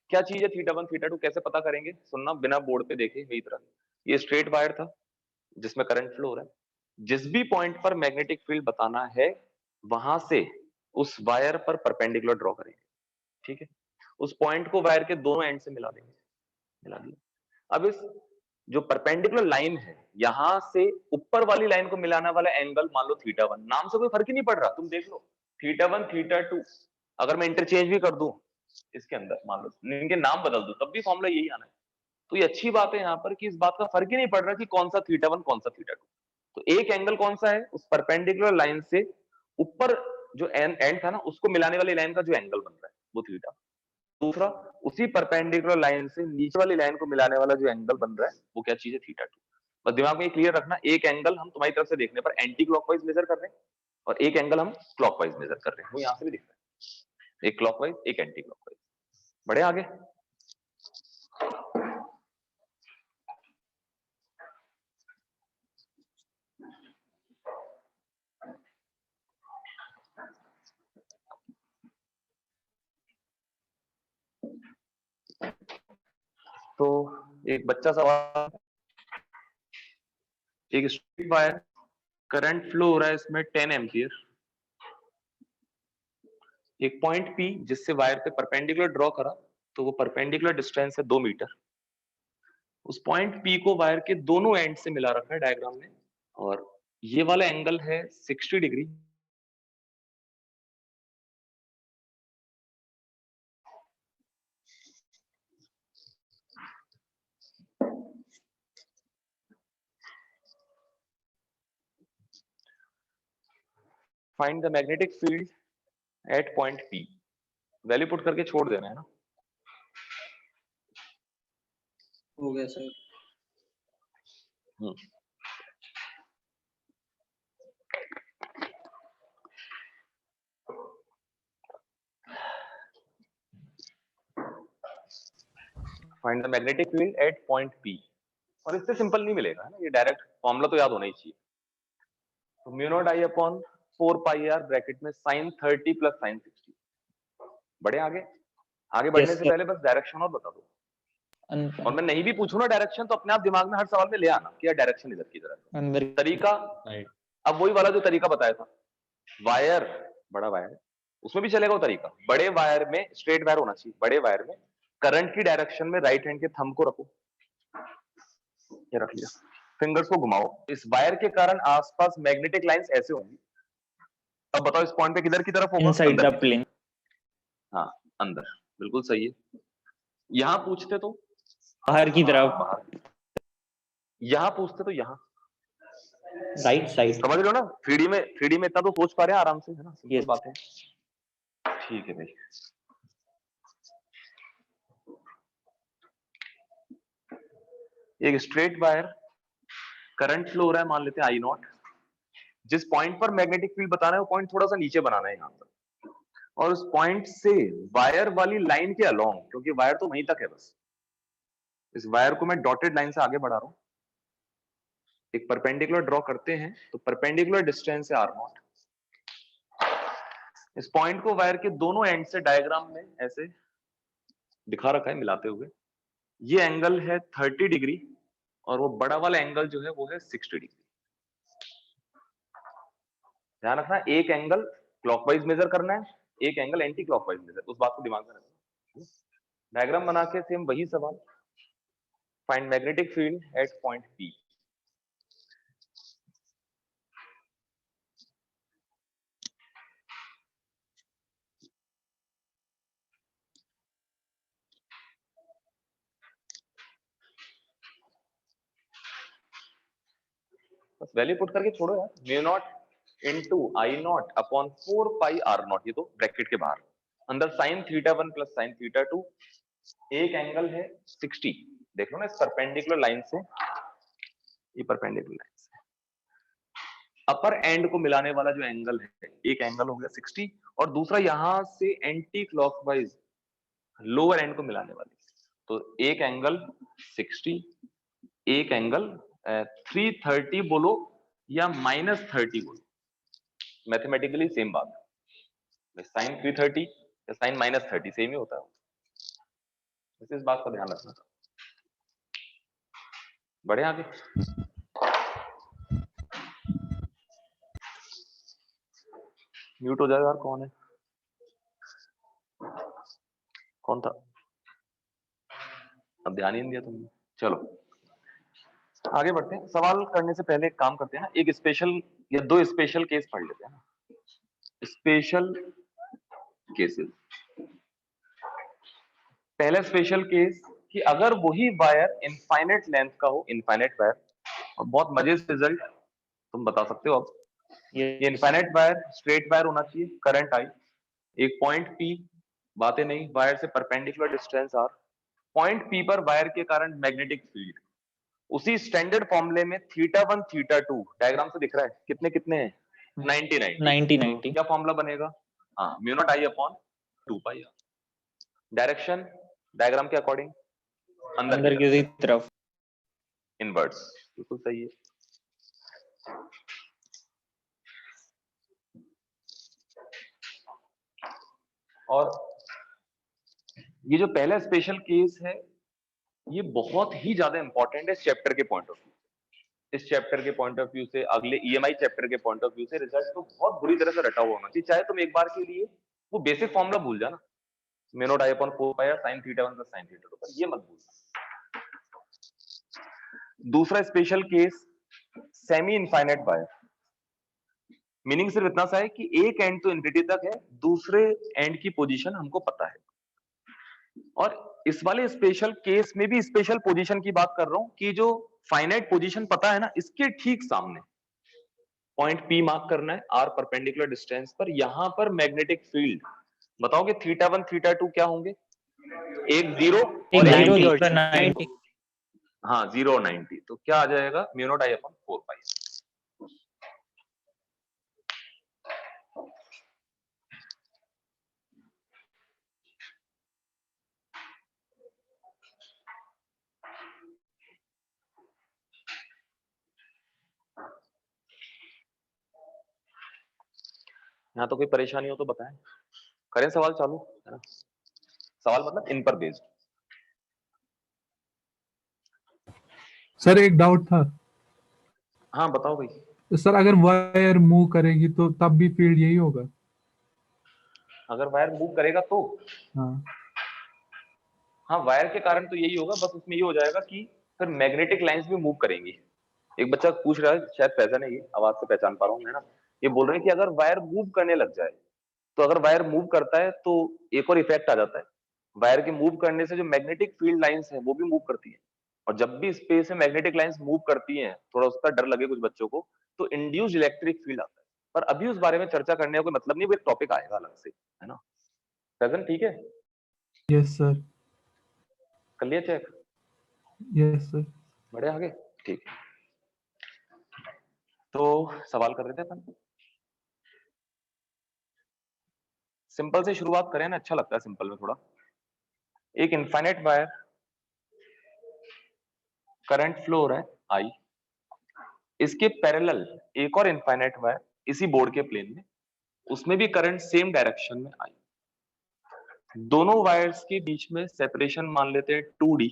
S1: क्या चीज है थीटा 1 थीटा 2, कैसे पता करेंगे? सुनना बिना बोर्ड पे देखे मेरी तरह। ये स्ट्रेट वायर था जिसमें करंट फ्लो हो रहा है, जिस भी पॉइंट पर मैग्नेटिक फील्ड बताना है वहां से उस वायर पर परपेंडिकुलर ड्रॉ करेंगे, ठीक है। उस पॉइंट को वायर के दोनों एंड से मिला देंगे, मिला दिया। अब इस जो परपेंडिकुलर लाइन है, यहां से ऊपर वाली लाइन को मिलाने वाला एंगल मान लो थीटा 1, नाम से कोई फर्क ही नहीं पड़ रहा, तुम देख लो थीटा 1 थीटा 2, अगर मैं इंटरचेंज भी कर दूं इसके अंदर, मान लो इनके नाम बदल दूं, तब भी फॉर्मूला यही आना है। तो ये अच्छी बात है यहाँ पर कि इस बात का फर्क ही नहीं पड़ रहा कि कौन सा थीटा 1 कौन सा थीटा 2। तो एक एंगल कौन सा है? उस परपेंडिकुलर लाइन से ऊपर जो एंड था ना, उसको मिलाने वाली लाइन का जो एंगल बन रहा है वो थीटा। दूसरा, उसी परपेंडिकुलर लाइन से नीचे वाली लाइन को मिलाने वाला जो एंगल बन रहा है वो क्या चीज है? थीटा 2। बस दिमाग में क्लियर रखना, एक एंगल हम तुम्हारी तरफ से देखने पर एंटी क्लॉकवाइज मेजर कर रहे हैं और एक एंगल हम क्लॉकवाइज मेजर कर रहे हैं, वो यहां से भी दिख रहा है, एक क्लॉकवाइज एक एंटी क्लॉकवाइज। बढ़े आगे। तो एक बच्चा सवाल, एक स्ट्रेट वायर करंट फ्लो हो रहा है इसमें 10 एम्पियर, एक पॉइंट P जिससे वायर पे परपेंडिकुलर ड्रॉ करा तो वो परपेंडिकुलर डिस्टेंस है 2 मीटर। उस पॉइंट P को वायर के दोनों एंड से मिला रखा है डायग्राम में, और ये वाला एंगल है 60 degree. Find the magnetic field at point P। Value put करके छोड़ देना है ना।
S2: हो गया sir.
S1: Find the magnetic field at point P। और इससे सिंपल नहीं मिलेगा ना, ये डायरेक्ट फॉर्मूला तो याद होना ही चाहिए। तो mu naught I upon 4 pi R bracket में sin 30 प्लस sin 60। बढ़े आगे? आगे बढ़ने से
S3: sir.
S1: पहले बस डायरेक्शन और बता दो,
S3: अं-
S1: और मैं नहीं भी पूछूं ना डायरेक्शन तो अपने आप दिमाग में हर सवाल में ले आना कि यार डायरेक्शन इधर की तरफ।
S3: अंदर
S1: तरीका अब वही वाला जो तरीका बताया था, वायर बड़ा वायर है उसमें भी चलेगा वो तरीका। बड़े वायर में स्ट्रेट वायर होना चाहिए, बड़े वायर में करंट की डायरेक्शन में राइट हैंड के थंब को रखो, ये रख लिया, फिंगर्स को घुमाओ, इस वायर के कारण आसपास मैग्नेटिक लाइंस ऐसे होंगी। अब बताओ इस पॉइंट पे किधर की तरफ होगा?
S3: इनसाइड
S1: अंदर
S3: द
S1: की।
S3: प्लेन।
S1: हाँ अंदर, बिल्कुल सही है। यहां पूछते तो
S3: बाहर की तरफ,
S1: बाहर, यहां पूछते तो यहां,
S3: राइट साइड।
S1: समझ रहे हो ना? 3D में इतना तो सोच पा रहे हैं आराम से, है ना? Simple
S3: Yes.
S1: बात है। ठीक है भाई। एक स्ट्रेट वायर करंट फ्लो हो रहा है, मान लेते हैं आई नॉट। जिस पॉइंट पर मैग्नेटिक फील्ड बताना है वो पॉइंट थोड़ा सा नीचे बनाना है यहां पर, और उस पॉइंट से वायर वाली लाइन के अलोंग, क्योंकि वायर तो वहीं तक है बस, इस वायर को मैं डॉटेड लाइन से आगे बढ़ा रहा हूं, एक परपेंडिकुलर ड्रॉ करते हैं तो परपेंडिकुलर डिस्टेंस है आर नॉट। इस पॉइंट को वायर के दोनों एंड से डायग्राम में ऐसे दिखा रखा है मिलाते हुए। ये एंगल है 30 डिग्री और वो बड़ा वाला एंगल जो है वो है 60 डिग्री। ध्यान रखना, एक एंगल क्लॉकवाइज मेजर करना है, एक एंगल एंटी क्लॉकवाइज मेजर, उस बात को दिमाग में रखना। डायग्राम बना के सेम वही सवाल, find magnetic field at point P। बस वैल्यू पुट करके छोड़ो यार, mu naught into I naught upon 4 pi R naught, ये तो ब्रैकेट के बाहर, अंदर sin θ1 प्लस sin θ2, एक एंगल है 60, देख लो ना इस परपेंडिकुलर लाइन से, ये परपेंडिकुलर लाइन से अपर एंड को मिलाने वाला जो एंगल है, एक एंगल हो गया 60 और दूसरा यहां से एंटी क्लॉकवाइज लोअर एंड को मिलाने वाली, तो एक एंगल 60, एक एंगल 330 बोलो या -30 बोलो, मैथमेटिकली सेम बात है। साइन 330 या साइन -30 सेम ही होता है, इस बात का ध्यान रखना। बढ़े आगे। म्यूट हो जाएगा यार, कौन है? कौन था? अब ध्यान ही नहीं दिया तुमने। चलो आगे बढ़ते हैं। सवाल करने से पहले एक काम करते हैं ना, एक स्पेशल या दो स्पेशल केस पढ़ लेते हैं ना, स्पेशल केसेस। पहला स्पेशल केस कि अगर वही वायर इनफाइनाइट लेंथ का हो, इनफाइनाइट वायर, और बहुत मजे से रिजल्ट तुम बता सकते हो। अब ये इनफाइनाइट वायर स्ट्रेट वायर होना चाहिए, करंट आई, एक पॉइंट P, बातें नहीं, वायर से perpendicular distance R, point P पर वायर के कारण मैग्नेटिक फील्ड, उसी स्टैंडर्ड फॉर्मूले में θ1 θ2 डायग्राम से दिख रहा है, कितने कितने हैं? 90 क्या फॉर्मूला बनेगा? हाँ, mu naught I upon 2 pi. Direction diagram के अकॉर्डिंग
S3: अंदर की तरफ,
S1: इनवर्ट्स, बिल्कुल सही है। और ये जो पहला स्पेशल केस है ये बहुत ही ज्यादा इंपॉर्टेंट है इस चैप्टर के पॉइंट ऑफ व्यू, इस चैप्टर के पॉइंट ऑफ व्यू से, अगले ईएमआई चैप्टर के पॉइंट ऑफ व्यू से रिजल्ट तो बहुत बुरी तरह से रटा हुआ होना चाहिए। चाहे तुम एक बार के लिए वो बेसिक फॉर्मूला भूल जाना, mu naught I upon 4 pi sin theta 1 sin theta 2, पर ये मत भूलना। दूसरा special case semi infinite wire, meaning सिर्फ इतना सा है कि एक एंड तो इंफिनिटी तक है, दूसरे एंड की पोजीशन हमको पता है। और इस वाले स्पेशल केस में भी स्पेशल पोजीशन की बात कर रहा हूं कि जो फाइनाइट पोजीशन पता है ना, इसके ठीक सामने पॉइंट P मार्क करना है r परपेंडिकुलर डिस्टेंस पर। यहां पर मैग्नेटिक फील्ड बताओगे थीटा 1 थीटा 2 क्या होंगे? एक 0 और एक
S3: 0
S1: 0
S3: और 90।
S1: हाँ 0 और 90, तो क्या आ जाएगा? म्यू नॉट आई अपॉन 4 पाई। यहाँ तो कोई परेशानी हो तो बताएं, करें सवाल चालू, है ना? सवाल मतलब इन पर बेस्ड।
S8: सर एक डाउट था।
S1: हाँ बताओ भाई।
S8: तो सर अगर वायर मूव करेगी तो तब भी फील्ड यही होगा?
S1: अगर वायर मूव करेगा तो
S8: हाँ।
S1: हाँ, वायर के कारण तो यही होगा, बस उसमें ये हो जाएगा कि फिर मैग्नेटिक लाइंस भी मूव करेंगी। एक बच्चा पूछ रहा है, शायद फैजन है, ये आवाज से पहचान पा रहा हूँ, है ना? ये बोल रहे हैं कि अगर वायर मूव करने लग जाए, तो अगर वायर मूव करता है तो एक और इफेक्ट आ जाता है, वायर के मूव करने से जो मैग्नेटिक फील्ड लाइंस है वो भी मूव करती है। और जब भी स्पेस में मैग्नेटिक लाइंस मूव करती हैं, थोड़ा उसका डर लगे कुछ बच्चों को, तो इंड्यूस्ड इलेक्ट्रिक फील्ड आता है। पर अभी उस बारे में चर्चा करने का कोई मतलब नहीं, वो एक टॉपिक आएगा अलग से, है ना? फैजन ठीक है?
S8: Yes sir.
S1: कर लिया चेक?
S8: Yes sir.
S1: बढ़े आगे, ठीक है। तो सवाल कर रहे थे अपन, सिंपल से शुरुआत करें ना, अच्छा लगता है सिंपल में थोड़ा। एक इनफाइनाइट वायर, करंट फ्लो हो रहा है आई, इसके पैरेलल एक और इनफाइनाइट वायर इसी बोर्ड के प्लेन में, उसमें भी करंट सेम डायरेक्शन में आई। दोनों वायर्स के बीच में सेपरेशन मान लेते हैं 2d।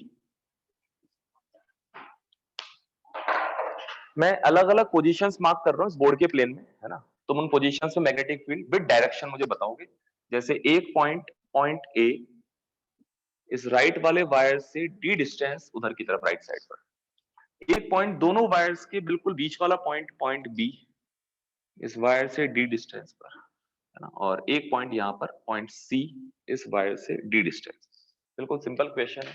S1: मैं अलग अलग पोजीशंस मार्क कर रहा हूं इस बोर्ड के प्लेन में, है ना? तुम उन पोजीशंस में मैग्नेटिक फील्ड विद डायरेक्शन मुझे बताओगे। जैसे एक पॉइंट ए इस राइट वाले वायर से d डिस्टेंस उधर की तरफ राइट साइड पर, एक पॉइंट दोनों वायर्स के बिल्कुल बीच वाला पॉइंट बी इस वायर से d डिस्टेंस पर, है ना? और एक पॉइंट यहाँ पर पॉइंट सी इस वायर से d डिस्टेंस। बिल्कुल सिंपल क्वेश्चन है।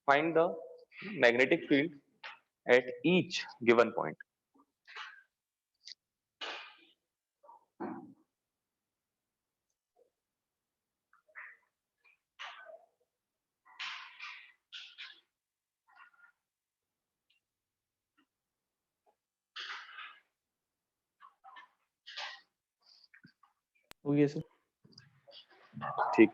S1: Find the magnetic field at each given point.
S3: हो गया सर।
S1: ठीक,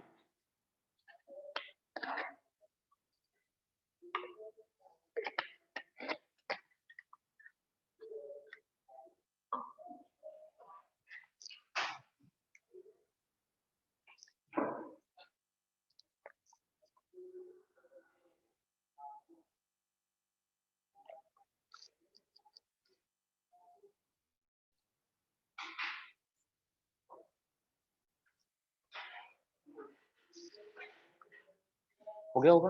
S1: हो गया होगा।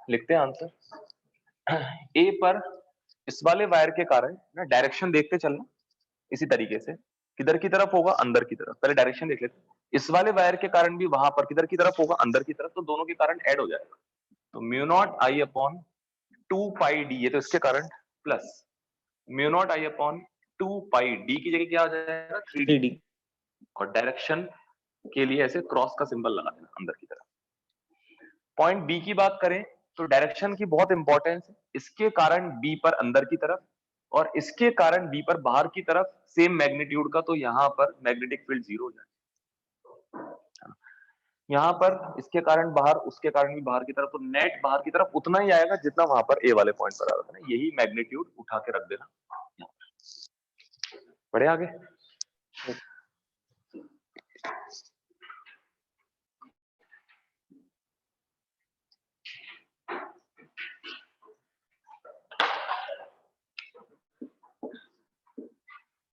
S1: लिखते हैं आंसर। ए पर इस वाले वायर के कारण ना, डायरेक्शन देखते चलना इसी तरीके से, किधर की तरफ होगा? अंदर की तरफ। पहले डायरेक्शन देख लेते हैं। इस वाले वायर के कारण भी वहां पर किधर की तरफ होगा? अंदर की तरफ। तो दोनों के कारण ऐड हो जाएगा, तो mu naught I upon 2 pi D, ये तो इसके कारण, plus mu naught I upon 2 pi D की जगह क्या आ जाएगा? 3d।
S3: 3D।
S1: और डायरेक्शन के लिए ऐसे क्रॉस का सिंबल लगा देना अंदर की तरफ। पॉइंट बी की बात करें तो डायरेक्शन की बहुत इंपॉर्टेंस है। इसके कारण बी पर अंदर की तरफ और इसके कारण बी पर बाहर की तरफ सेम मैग्नीट्यूड का, तो यहां पर मैग्नेटिक फील्ड 0 हो जाएगा। यहां पर इसके कारण बाहर, उसके कारण भी बाहर की तरफ, तो नेट बाहर की तरफ उतना ही आएगा जितना वहां पर ए वाले पॉइंट पर आ रहा था। यही मैग्नीट्यूड उठा के रख देना। बढ़े आगे।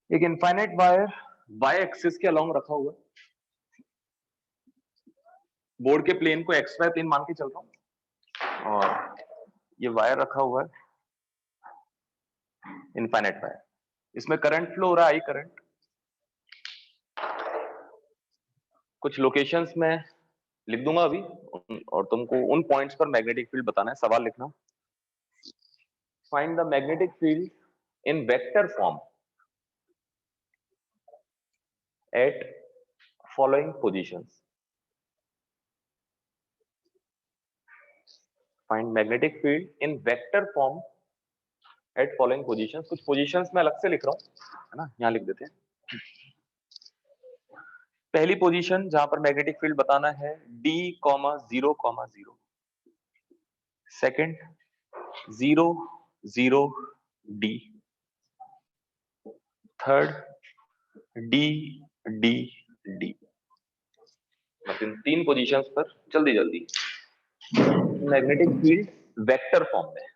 S1: एक इनफाइनाइट वायर वाई एक्सिस के अलोंग रखा हुआ है, बोर्ड के प्लेन को एक्स वाई प्लेन मान के चल रहा हूं, और ये वायर रखा हुआ है इनफाइनाइट वायर, इसमें करंट फ्लो हो रहा है आई करंट। कुछ लोकेशंस में लिख दूंगा अभी, और तुमको उन पॉइंट्स पर मैग्नेटिक फील्ड बताना है। सवाल लिखना, find the magnetic field in vector form at following positions. Find magnetic field in vector form at following positions. कुछ पोजीशंस मैं अलग से लिख रहा हूं, है ना, यहां लिख देते हैं। पहली पोजीशन जहां पर मैग्नेटिक फील्ड बताना है D, 0,0। Second 0, 0, D। Third D, D, D। बस इन 3 पोजीशंस पर जल्दी जल्दी मैग्नेटिक फील्ड वेक्टर फॉर्म में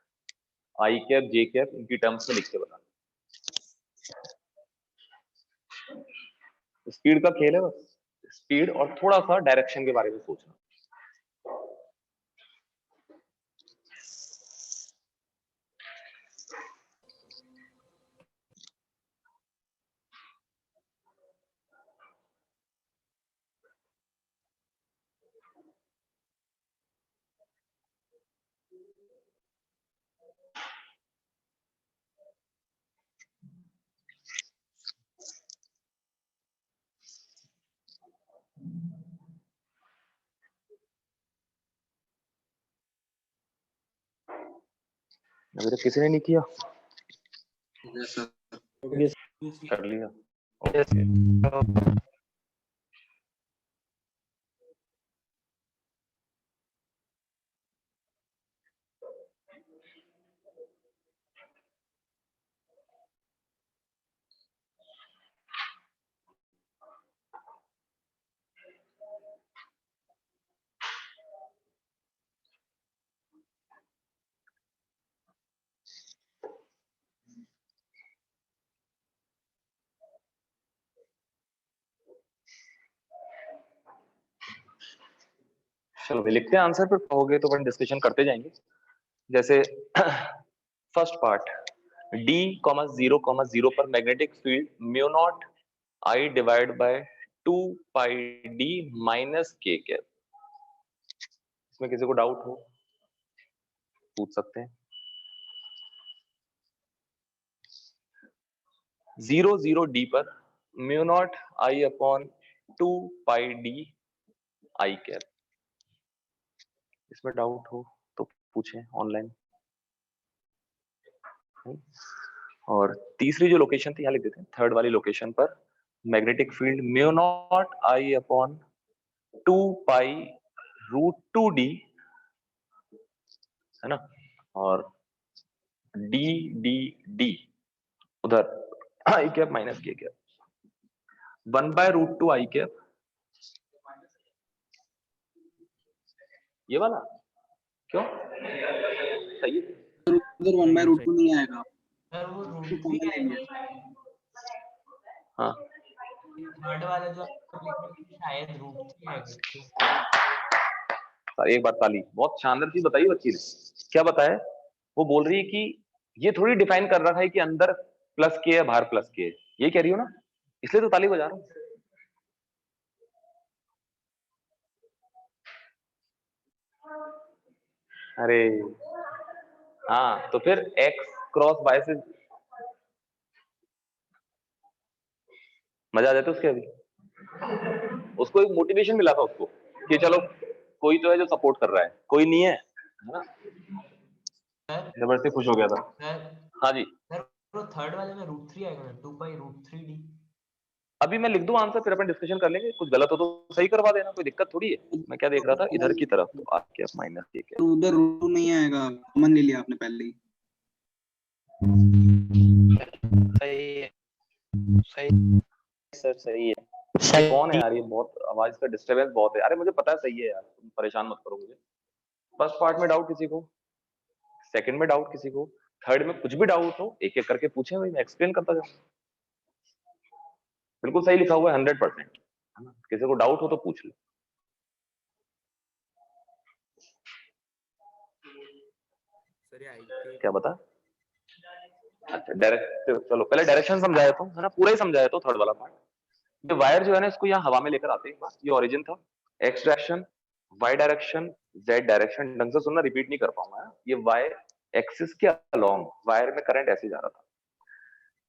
S1: आई कैप जे कैप इनकी टर्म्स में लिख के बताना। स्पीड का खेल है, बस स्पीड और थोड़ा सा डायरेक्शन के बारे में सोचना। अगर किसी ने नहीं किया
S2: यस सर।
S1: कर लिया। चलो भाई लिखते हैं आंसर, फिर कहोगे तो अपन डिस्कशन करते जाएंगे। जैसे फर्स्ट पार्ट D, 0,0 पर magnetic field mu naught I divide by 2 pi D minus K cap. इसमें किसी को डाउट हो पूछ सकते हैं। 0, 0 D पर mu naught I upon 2 pi D I cap. इसमें डाउट हो तो पूछें ऑनलाइन। और तीसरी जो लोकेशन थी यहाँ लिख देते हैं, थर्ड वाली लोकेशन पर magnetic field mu naught I upon 2 pi √2D, है ना, और D, D, D उधर I cap minus K cap 1/√2 I cap. ये वाला क्यों सही है?
S2: उधर 1/√2 नहीं आएगा।
S5: सर वो रूट
S2: तो कॉमन
S5: थ्री
S2: लेंगे।
S1: हाँ
S5: थर्ड वाला जो आप लिख रहे थे शायद रूट 3 आएगा।
S1: एक बात ताली, बहुत शानदार चीज बताई बच्ची ने। क्या बताया? वो बोल रही है कि ये थोड़ी डिफाइन कर रखा है कि अंदर प्लस के है बाहर प्लस के है, ये कह रही हो ना, इसलिए तो ताली बजा रहा हूं। अरे हाँ, तो फिर x क्रॉस y से मजा आ जाता उसके। अभी उसको एक मोटिवेशन मिला था उसको कि चलो कोई तो है जो सपोर्ट कर रहा है, कोई नहीं है ना, जबरदस्ती खुश हो गया था। हाँ जी,
S5: सर वो थर्ड वाले में √3 आएगा ना, 2 पाई √3D।
S1: अभी मैं लिख दूं आंसर, फिर अपन डिस्कशन कर लेंगे। कुछ गलत हो तो सही करवा देना, कोई दिक्कत थोड़ी है। मैं क्या देख रहा था इधर की तरफ, तो आ क्या माइनस के क्या,
S2: तो उधर √2 नहीं आएगा, कॉमन ले लिया आपने पहले ही।
S3: सही है, सही सर, सही है।
S1: कौन है यार ये, बहुत आवाज का डिस्टरबेंस बहुत है। अरे मुझे पता है सही है यार, तुम परेशान मत करो मुझे। फर्स्ट पार्ट में डाउट किसी को, सेकंड में डाउट किसी को, थर्ड में कुछ भी डाउट हो एक एक करके पूछे, भाई मैं एक्सप्लेन करता जाऊं। बिल्कुल सही लिखा हुआ है 100%, है ना? किसी को डाउट हो तो पूछ लो। क्या बता? अच्छा डायरेक्ट, चलो पहले डायरेक्शन समझाया तो, है ना, पूरा ही समझाया तो थर्ड वाला पार्ट। ये वायर जो है ना, इसको यहाँ हवा में लेकर आते हैं एक बार। ये ओरिजिन था, X direction, Y direction, Z direction. ढंग से सुनना, रिपीट नहीं कर पाऊंगा। ये वाई एक्सिस के अलोंग वायर में करंट ऐसे जा रहा था।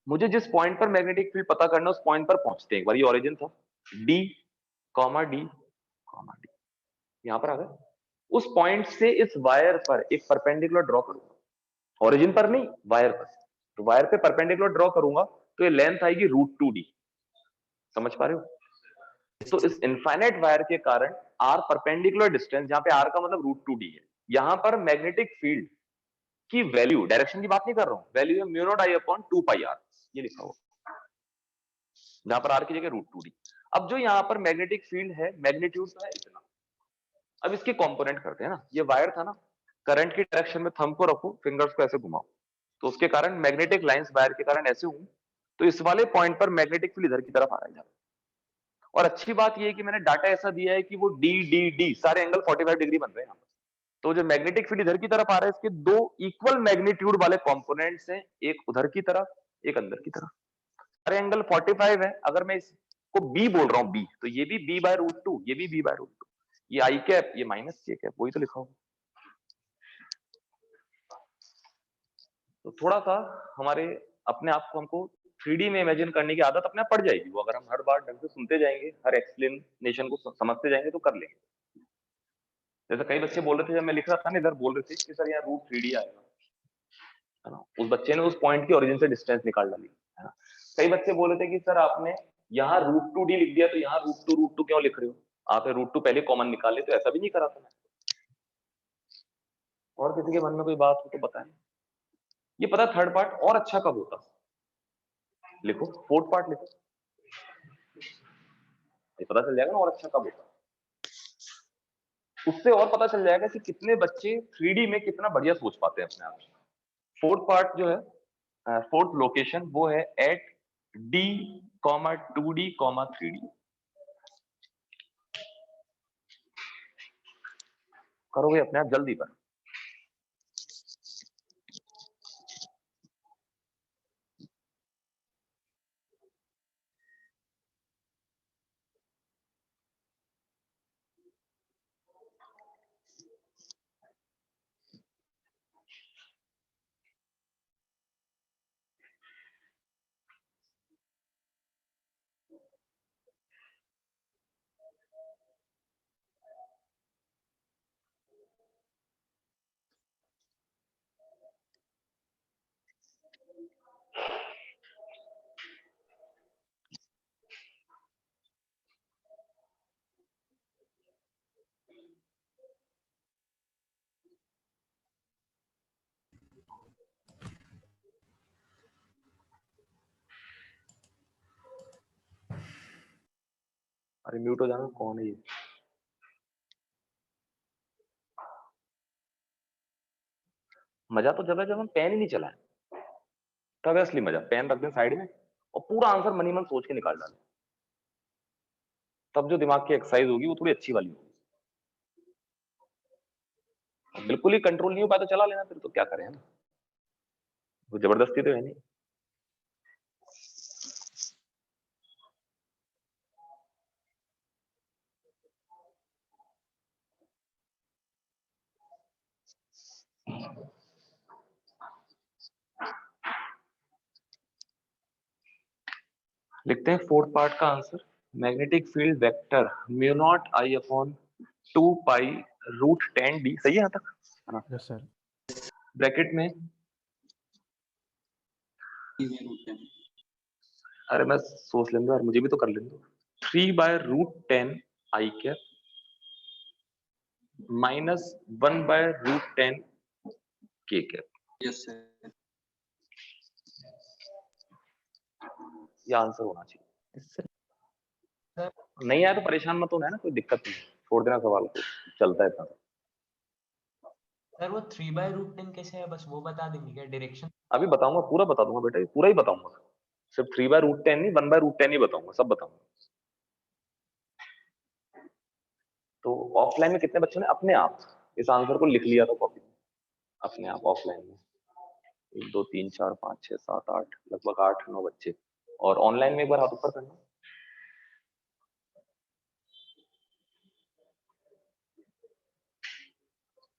S1: मुझे जिस पॉइंट पर मैग्नेटिक फील्ड पता करना, उस पॉइंट पर पहुंचते हैं एक बार। ये ओरिजिन था, D comma D comma D, यहाँ पर आ गए। उस पॉइंट से इस वायर पर एक परपेंडिकुलर ड्रॉ करूंगा, ओरिजिन पर नहीं, वायर पर। तो वायर पे परपेंडिकुलर ड्रॉ करूंगा तो ये लेंथ आएगी √2d। समझ पा रहे हो? तो इस इनफाइनाइट वायर के कारण आर परपेंडिकुलर डिस्टेंस, जहां पे आर का मतलब √2d है, यहां पर मैग्नेटिक फील्ड की वैल्यू, डायरेक्शन की बात नहीं कर रहा हूं, वैल्यू है μ0I/2πr, ये लिखा हुआ, जहां पर आर की जगह √2d। अब जो यहां पर मैग्नेटिक फील्ड है, मैग्नीट्यूड तो है इतना। अब इसके कंपोनेंट करते हैं ना। ये वायर था ना, करंट की डायरेक्शन में थंब को रखो, फिंगर्स को ऐसे घुमाओ, तो उसके कारण मैग्नेटिक लाइंस वायर के कारण ऐसे हुई। तो इस वाले पॉइंट पर मैग्नेटिक फील्ड इधर की तरफ आ रहा है। और अच्छी बात यह है कि मैंने डाटा ऐसा दिया है कि वो डी डी डी सारे एंगल 45 डिग्री बन रहे हैं यहाँ पर। तो जो मैग्नेटिक फील्ड इधर की तरफ आ रहा है, इसके दो इक्वल मैग्नीट्यूड वाले कंपोनेंट्स हैं, एक उधर की तरफ, एक अंदर की तरफ। सारे एंगल 45 है। अगर मैं इसको बी बोल रहा हूँ, बी, तो ये भी b/√2, ये भी b/√2, ये आई कैप, ये माइनस के कैप, वही तो लिखा होगा। तो थोड़ा सा हमारे अपने आप को, हमको 3D में इमेजिन करने की आदत अपने आप पड़ जाएगी। वो अगर हम हर बार ढंग से सुनते जाएंगे, हर एक्सप्लेनेशन को समझते जाएंगे, तो कर लेंगे। जैसे कई बच्चे बोल रहे थे, जब मैं लिख रहा था ना, इधर बोल रहे थे कि सर यहाँ √3d आएगा, है ना। उस बच्चे ने उस पॉइंट की ओरिजिन से डिस्टेंस निकाल डाली, है ना। कई बच्चे बोल रहे थे कि सर आपने यहाँ √2d लिख दिया, तो यहाँ √2 क्यों लिख रहे हो? आप √2 पहले कॉमन निकाल ले। तो ऐसा भी नहीं करा था मैं। और किसी के मन में कोई बात हो तो बताएं। ये पता थर्ड पार्ट और अच्छा कब होता? लिखो, फोर्थ पार्ट लिखो, ये पता चल जाएगा ना और अच्छा कब होता। उससे और पता चल जाएगा कि कितने बच्चे 3D में कितना बढ़िया सोच पाते हैं अपने आप। फोर्थ पार्ट जो है, फोर्थ लोकेशन, वो है एट D, 2D, 3D। करोगे अपने आप जल्दी पर। अरे म्यूट हो जाना, कौन है ये? मजा तो जब है जब हम पेन ही नहीं चलाए, तब है असली मजा। पेन रख दें साइड में और पूरा आंसर मनी मन सोच के निकाल डालें, तब जो दिमाग की एक्सरसाइज होगी वो थोड़ी अच्छी वाली होगी। बिल्कुल ही कंट्रोल नहीं हो पाया तो चला लेना, फिर तो क्या करें, है ना। वो जबरदस्ती तो है नहीं। लिखते हैं फोर्थ पार्ट का answer. Magnetic field vector μ0I/2π√10d। सही है यहाँ तक?
S6: Yes sir.
S1: ब्रैकेट में,
S2: D/√10।
S1: अरे मैं सोच लेंगे यार, मुझे भी तो कर लेंगे। 3/√10 I cap -1/√10 K cap.
S2: Yes sir.
S1: ये आंसर होना चाहिए। नहीं आया तो परेशान मत होना, है ना, कोई दिक्कत नहीं, छोड़ देना सवाल को, चलता है इतना।
S5: सर वो 3/√10 कैसे है, बस वो बता देंगे क्या? डायरेक्शन
S1: अभी बताऊंगा, पूरा बता दूंगा बेटा, ये पूरा ही बताऊंगा। सिर्फ 3/√10 नहीं, 1/√10 ही बताऊंगा, सब बताऊंगा। तो ऑफलाइन में कितने बच्चों ने अपने आप इस आंसर को लिख लिया था कॉपी में, अपने आप ऑफलाइन में? 1 2 3 4 5 6 7 8, लगभग 8 9 बच्चे। और ऑनलाइन में एक बार हाथ ऊपर करना।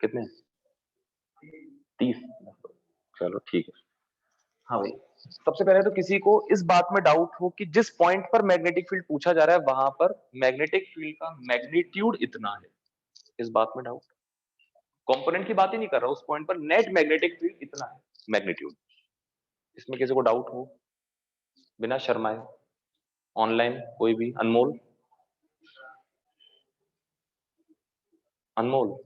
S1: कितने? 30। चलो ठीक है। हाँ भाई, सबसे पहले तो किसी को इस बात में डाउट हो कि जिस पॉइंट पर मैग्नेटिक फील्ड पूछा जा रहा है वहां पर मैग्नेटिक फील्ड का मैग्नीट्यूड इतना है, इस बात में डाउट? कंपोनेंट की बात ही नहीं कर रहा, उस पॉइंट पर नेट मैग्नेटिक फील्ड इतना है मैग्नीट्यूड। इसमें किसी को डाउट हो? बिना शर्माए ऑनलाइन कोई भी, अनमोल, अनमोल,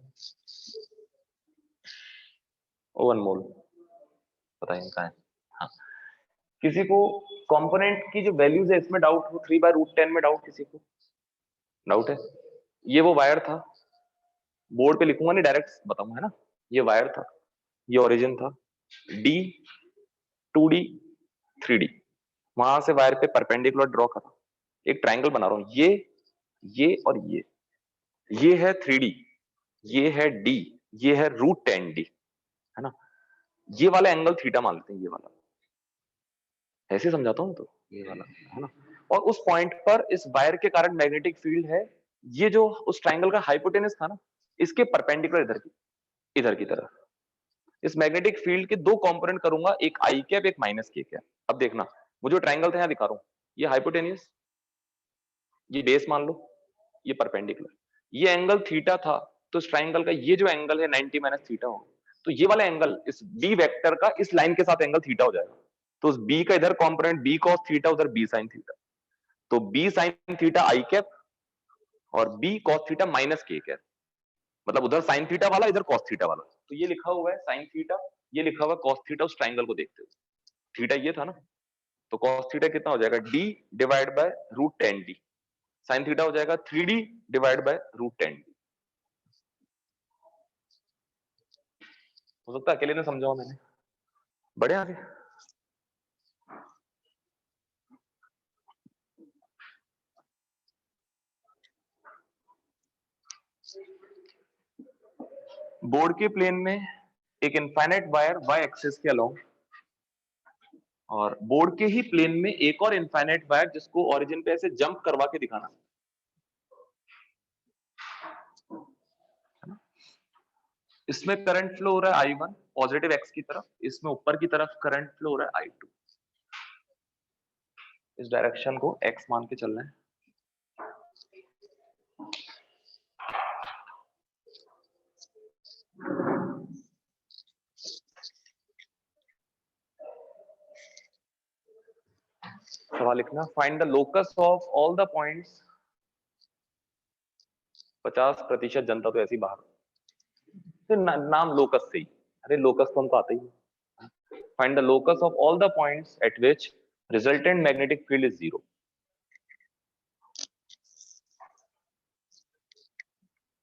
S1: ओ अनमोल, बताइए कहाँ है? हाँ, किसी को कंपोनेंट की जो वैल्यूज है इसमें डाउट हो? 3/√10 में डाउट किसी को? डाउट है? ये वो वायर था, बोर्ड पे लिखूंगा नहीं, डायरेक्ट बताऊंगा, है ना? ये वायर था, ये ओरिजिन था, डी 2D 3D, वहां से वायर पे परपेंडिकुलर ड्रॉ करा, एक ट्राइंगल बना रहा हूं, ये और ये है 3D, ये है डी, ये है √10D, है ना? ये वाला एंगल थीटा मान लेते हैं, ये वाला, ऐसे समझाता हूं तो, ये वाला, है ना? और उस पॉइंट पर इस वायर के कारण मैग्नेटिक फील्ड है, ये जो उस ट्राइंगल का हाइपोटेनस था ना, इसके परपेंडिकुलर इधर की तरफ। इस मैग्नेटिक फील्ड के दो कंपोनेंट करूंगा, एक आई कैप, एक माइनस के कैप। अब देखना, वो जो ट्राइंगल था यहां दिखा रहा हूं, ये हाइपोटेनियस, ये बेस मान लो, ये परपेंडिकुलर, ये एंगल थीटा था, तो इस ट्राइंगल का ये जो एंगल है 90 माइनस थीटा होगा, तो ये वाला एंगल इस बी वेक्टर का इस लाइन के साथ एंगल थीटा हो जाएगा। तो उस बी का इधर कंपोनेंट बी कॉस थीटा, उधर बी साइन थीटा, तो बी साइन थीटा आई कैप और बी कॉस थीटा माइनस के कैप, मतलब उधर साइन थीटा वाला, इधर कॉस थीटा वाला। तो ये लिखा हुआ है साइन थीटा, ये लिखा हुआ है कॉस थीटा, उस ट्राइंगल को देखते हुए। थीटा ये था ना, तो कॉस थीटा कितना हो जाएगा? D divide by √10D, sine theta हो जाएगा 3D डिवाइड बाय √10D। हो सकता है अकेले ने समझा हो मैंने, बढ़े आगे। बोर्ड के प्लेन में एक इनफाइनाइट वायर y एक्सिस के अलोंग, और बोर्ड के ही प्लेन में एक और इनफाइनाइट वायर जिसको ओरिजिन पे ऐसे जंप करवा के दिखाना। इसमें करंट फ्लो हो रहा है I1 पॉजिटिव x की तरफ, इसमें ऊपर की तरफ करंट फ्लो हो रहा है I2। इस डायरेक्शन को x मान के चलना है। सवाल लिखना, find the locus of all the points. 50% जनता तो ऐसी बाहर, तो नाम लोकस से ही, अरे लोकस तो हमको आता ही है। Find the locus of all the points at which resultant magnetic field is 0।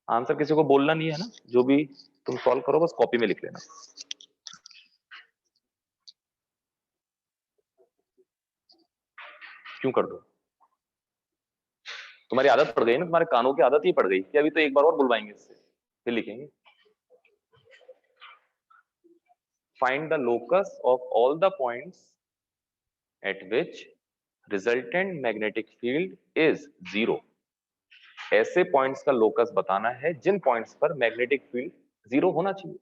S1: Answer किसी को बोलना नहीं है ना, जो भी तुम सॉल्व करो बस कॉपी में लिख लेना। क्यों कर दो? तुम्हारी आदत पड़ गई ना, तुम्हारे कानों की आदत ही पड़ गई कि अभी तो एक बार और बुलवाएंगे इससे, फिर लिखेंगे। Find the locus of all the points at which resultant magnetic field is 0। ऐसे पॉइंट्स का लोकस बताना है जिन पॉइंट्स पर मैग्नेटिक फील्ड 0 होना चाहिए।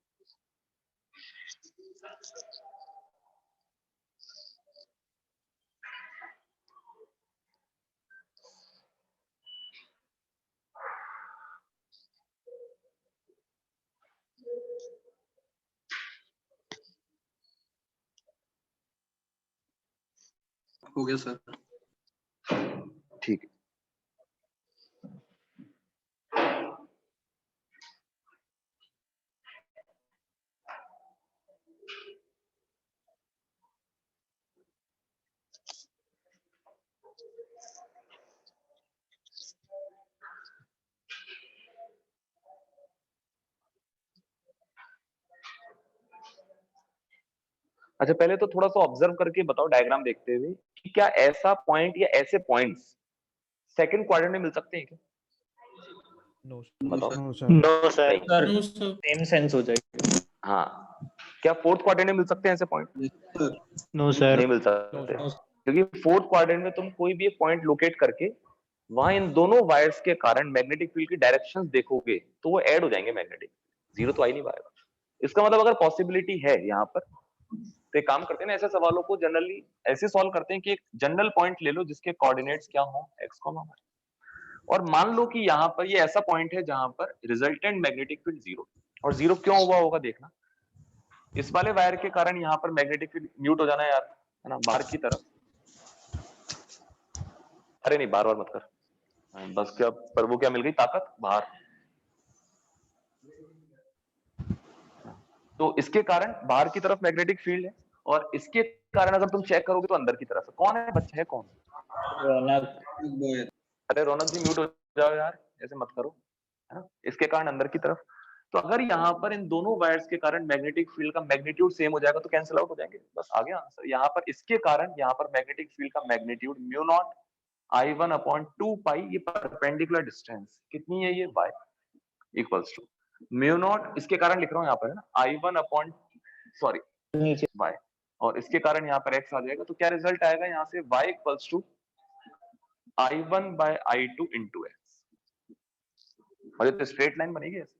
S2: हो गया सर।
S1: ठीक है, अच्छा पहले तो थोड़ा सा ऑब्जर्व करके बताओ डायग्राम देखते हुए कि क्या ऐसा पॉइंट या ऐसे पॉइंट्स सेकंड क्वाड्रेंट में मिल सकते हैं क्या?
S4: नो
S1: बताओ।
S6: No sir.
S3: नो सर,
S1: नहीं।
S7: No sir.
S3: सेम सेंस हो जाएगा।
S1: हाँ, क्या फोर्थ क्वाड्रेंट में मिल सकते हैं ऐसे point?
S2: Yes sir.
S3: No sir,
S1: नहीं मिल सकते, क्योंकि फोर्थ क्वाड्रेंट में तुम कोई भी एक पॉइंट लोकेट करके वहां इन दोनों वायर्स के कारण मैग्नेटिक फील्ड की डायरेक्शंस देखोगे तो वो ऐड हो जाएंगे मैग्नेटिक, जीरो तो आ ही नहीं पाएगा। इसका मतलब अगर पॉसिबिलिटी है यहाँ पर तो एक काम करते हैं ना, ऐसे सवालों को जनरली ऐसे सॉल्व करते हैं कि एक जनरल पॉइंट ले लो जिसके कोऑर्डिनेट्स क्या हो, x, y, और मान लो कि यहाँ पर ये ऐसा पॉइंट है जहां पर रिजल्टेंट मैग्नेटिक फील्ड जीरो, और जीरो क्यों हुआ होगा देखना, इस वाले वायर के कारण यहाँ पर मैग्नेटिक फील्ड म्यूट हो जाना है यार, है ना, बाहर की तरफ। अरे नहीं, बार बार मत कर, बस क्या पर वो क्या मिल गई ताकत बाहर। तो इसके कारण बाहर की तरफ मैग्नेटिक फील्ड है, और इसके कारण अगर तुम चेक करोगे तो अंदर की तरफ है। कौन है बच्चा, है कौन?
S3: रौनक।
S2: बॉय।
S1: अरे रौनक जी म्यूट हो जाओ यार, ऐसे मत करो, है ना। इसके कारण अंदर की तरफ, तो अगर यहाँ पर इन दोनों वायर्स के कारण मैग्नेटिक फील्ड का मैग्नीट्यूड सेम हो जाएगा तो कैंसिल आउट हो जाएंगे, बस आ गया आंसर। यहाँ पर इसके कारण यहाँ पर मैग्नेटिक फील्ड का magnitude mu naught I1 upon 2 pi, ये परपेंडिकुलर डिस्टेंस कितनी है, ये y equals to mu naught, इसके कारण लिख रहा हूँ यहाँ पर, है ना, I1 अपॉन सॉरी
S3: नीचे
S1: y, और इसके कारण यहाँ पर x आ जाएगा। तो क्या रिजल्ट आएगा यहाँ से, y equals to I1 by I2 into x, और ये तो स्ट्रेट लाइन बनेगी ऐसे।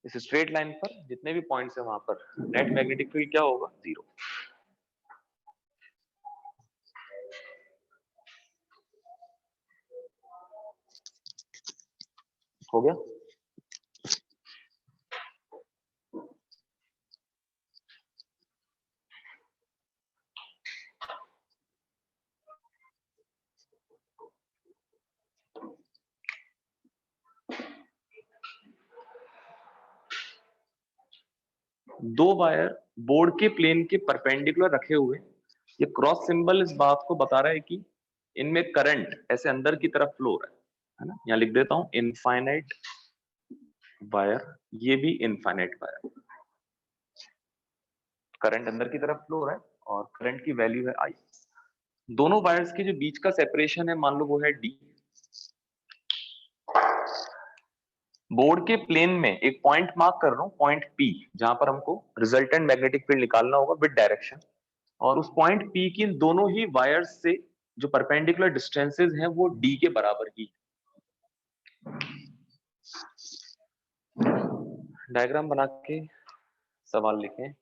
S1: इस स्ट्रेट लाइन पर जितने भी पॉइंट्स है वहां पर नेट मैग्नेटिक फील्ड क्या होगा, जीरो। हो गया। दो वायर बोर्ड के प्लेन के परपेंडिकुलर रखे हुए, ये क्रॉस सिंबल इस बात को बता रहा है कि इनमें करंट ऐसे अंदर की तरफ फ्लो हो रहा है ना। यहाँ लिख देता हूं इनफाइनाइट वायर, ये भी इनफाइनाइट वायर, करंट अंदर की तरफ फ्लो हो रहा है और करंट की वैल्यू है I। दोनों वायर्स के जो बीच का सेपरेशन है मान लो वो है D। बोर्ड के प्लेन में एक पॉइंट मार्क कर रहा हूं, पॉइंट P, जहां पर हमको रिजल्टेंट मैग्नेटिक फील्ड निकालना होगा विद डायरेक्शन, और उस पॉइंट P की इन दोनों ही वायर्स से जो परपेंडिकुलर डिस्टेंसेस हैं वो D के बराबर की। डायग्राम बना के सवाल लिखें।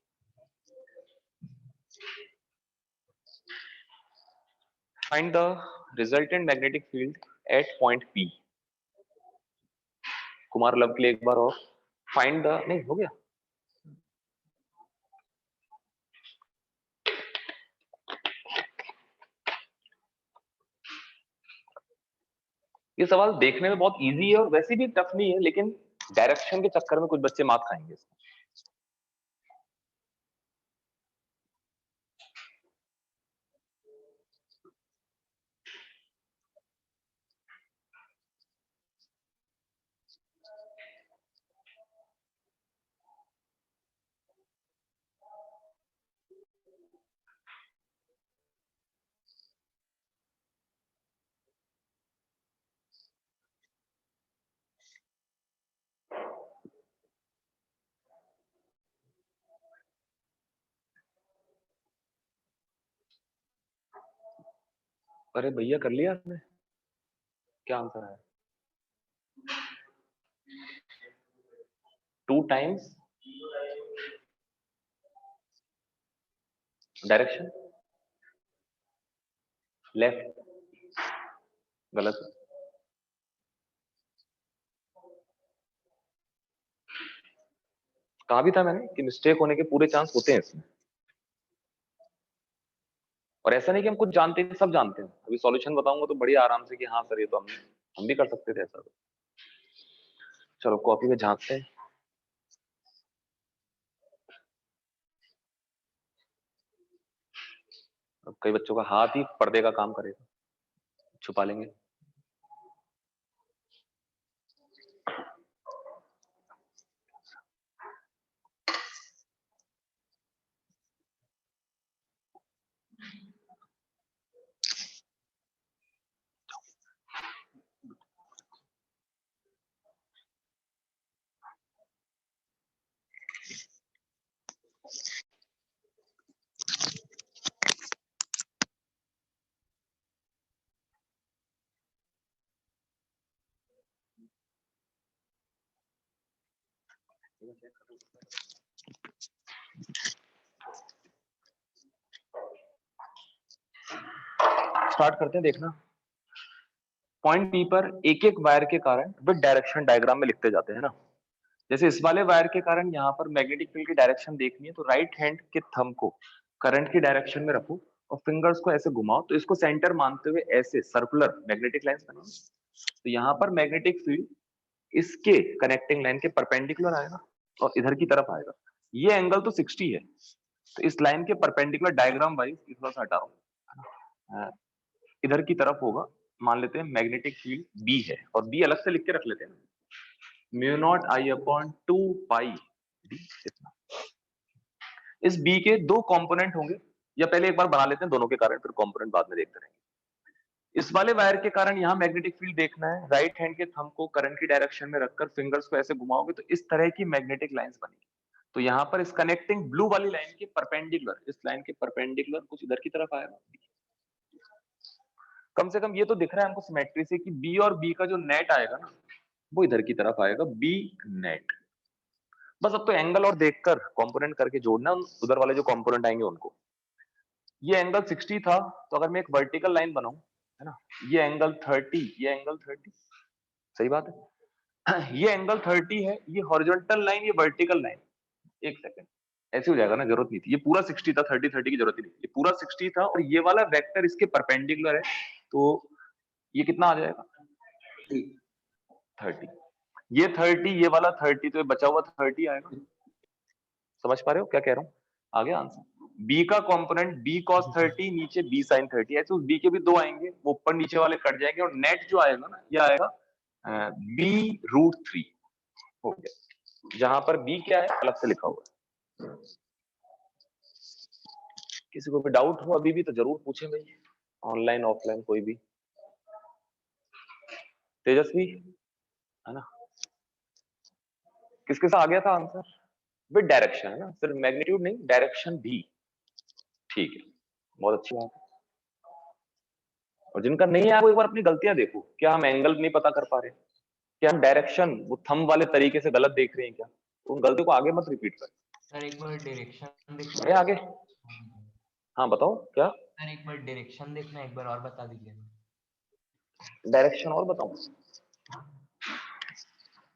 S1: Find the resultant magnetic field at point P। Kumar love के लिए एक बार और, फाइंड द, नहीं हो गया, ये सवाल देखने में बहुत इजी है और वैसे भी टफ नहीं है, लेकिन डायरेक्शन के चक्कर में कुछ बच्चे मात खाएंगे इसमें। अरे भैया कर लिया आपने, क्या आंसर है? 2 टाइम्स डायरेक्शन लेफ्ट, गलत। कहा भी था मैंने कि मिस्टेक होने के पूरे चांस होते हैं इसमें, और ऐसा नहीं कि हम कुछ जानते हैं, सब जानते हैं। अभी सॉल्यूशन बताऊंगा तो बड़ी आराम से कि हाँ सर ये तो हम भी कर सकते थे ऐसा। तो चलो कॉपी में झांकते हैं। अब कई बच्चों का हाथ ही पर्दे का काम करेगा, छुपा लेंगे। स्टार्ट करते हैं देखना। पॉइंट पी पर एक एक वायर के कारण विद डायरेक्शन डायग्राम में लिखते जाते हैं ना। जैसे इस वाले वायर के कारण यहाँ पर मैग्नेटिक फील्ड की डायरेक्शन देखनी है, तो राइट हैंड के थंब को करंट की डायरेक्शन में रखो और फिंगर्स को ऐसे घुमाओ, तो इसको सेंटर मानते हुए ऐसे सर्कुलर मैग्नेटिक लाइंस बनाओ। तो यहाँ पर मैग्नेटिक फील्ड इसके कनेक्टिंग लाइन के परपेंडिकुलर आएगा और इधर की तरफ आएगा। ये एंगल तो 60 है, तो इस लाइन के परपेंडिकुलर डायग्राम वाइज थोड़ा सा हटाओ, इधर की तरफ होगा। मान लेते हैं मैग्नेटिक फील्ड बी है और बी अलग से लिख के रख लेते हैं, mu naught I upon 2 pi D. इतना। इस बी के दो कंपोनेंट होंगे, या पहले एक बार बना लेते हैं दोनों के कारण, फिर कंपोनेंट बाद में देखते रहेंगे। इस वाले वायर के कारण यहाँ मैग्नेटिक फील्ड देखना है। राइट हैंड के थंब को करंट की डायरेक्शन में रखकर फिंगर्स को ऐसे घुमाओगे तो इस तरह की मैग्नेटिक लाइंस बनेगी। तो यहाँ पर इस कनेक्टिंग ब्लू वाली लाइन के परपेंडिकुलर, इस लाइन के परपेंडिकुलर कुछ इधर की तरफ आएगा। कम से कम ये तो दिख रहा है हमको सिमेट्री से कि बी और बी का जो नेट आएगा ना, वो इधर की तरफ आएगा, बी नेट। बस अब तो एंगल और देखकर कंपोनेंट करके जोड़ना उधर वाले जो कंपोनेंट आएंगे उनको। ये एंगल 60 था, तो अगर मैं एक वर्टिकल लाइन बनाऊं, है ना, ये एंगल 30, ये एंगल 30, सही बात है। ये एंगल 30 है, ये हॉरिजॉन्टल लाइन, ये वर्टिकल लाइन। एक सेकंड, ऐसे हो जाएगा ना, जरूरत नहीं थी। ये पूरा 60 था, 30 की जरूरत ही नहीं। ये पूरा 60 था और ये वाला वेक्टर इसके परपेंडिकुलर है, तो ये कितना आ जाएगा 30। ये 30, ये वाला 30, तो ये बचा हुआ 30 आएगा। समझ पा रहे हो क्या कह रहा हूँ? आ गया आंसर। बी का कंपोनेंट बी कॉस 30, नीचे बी साइन 30, ऐसे उस बी के भी दो आएंगे, वो ऊपर नीचे वाले कट जाएंगे और नेट जो आएगा ना, ये आएगा बी रूट 3 हो गया। जहां पर बी क्या है अलग से लिखा हुआ है। किसी को भी डाउट हो अभी भी तो जरूर पूछे भाई, ऑनलाइन ऑफलाइन कोई भी। तेजस्वी है ना, किसके साथ आ गया था आंसर? विद डायरेक्शन है ना, सिर्फ मैग्नीट्यूड नहीं, डायरेक्शन भी। ठीक है, बहुत अच्छी बात है। और जिनका नहीं है वो एक बार अपनी गलतियां देखो, क्या हम एंगल नहीं पता कर पा रहे, क्या हम डायरेक्शन वो थंब वाले तरीके से गलत देख रहे हैं क्या? उन गलतियों को आगे मत रिपीट कर।
S5: सर एक बार डायरेक्शन देखना।
S1: है आगे, हाँ बताओ क्या
S5: सर एक बार डायरेक्शन देखना, एक बार और बता दीजिए।
S1: डायरेक्शन और बताऊं?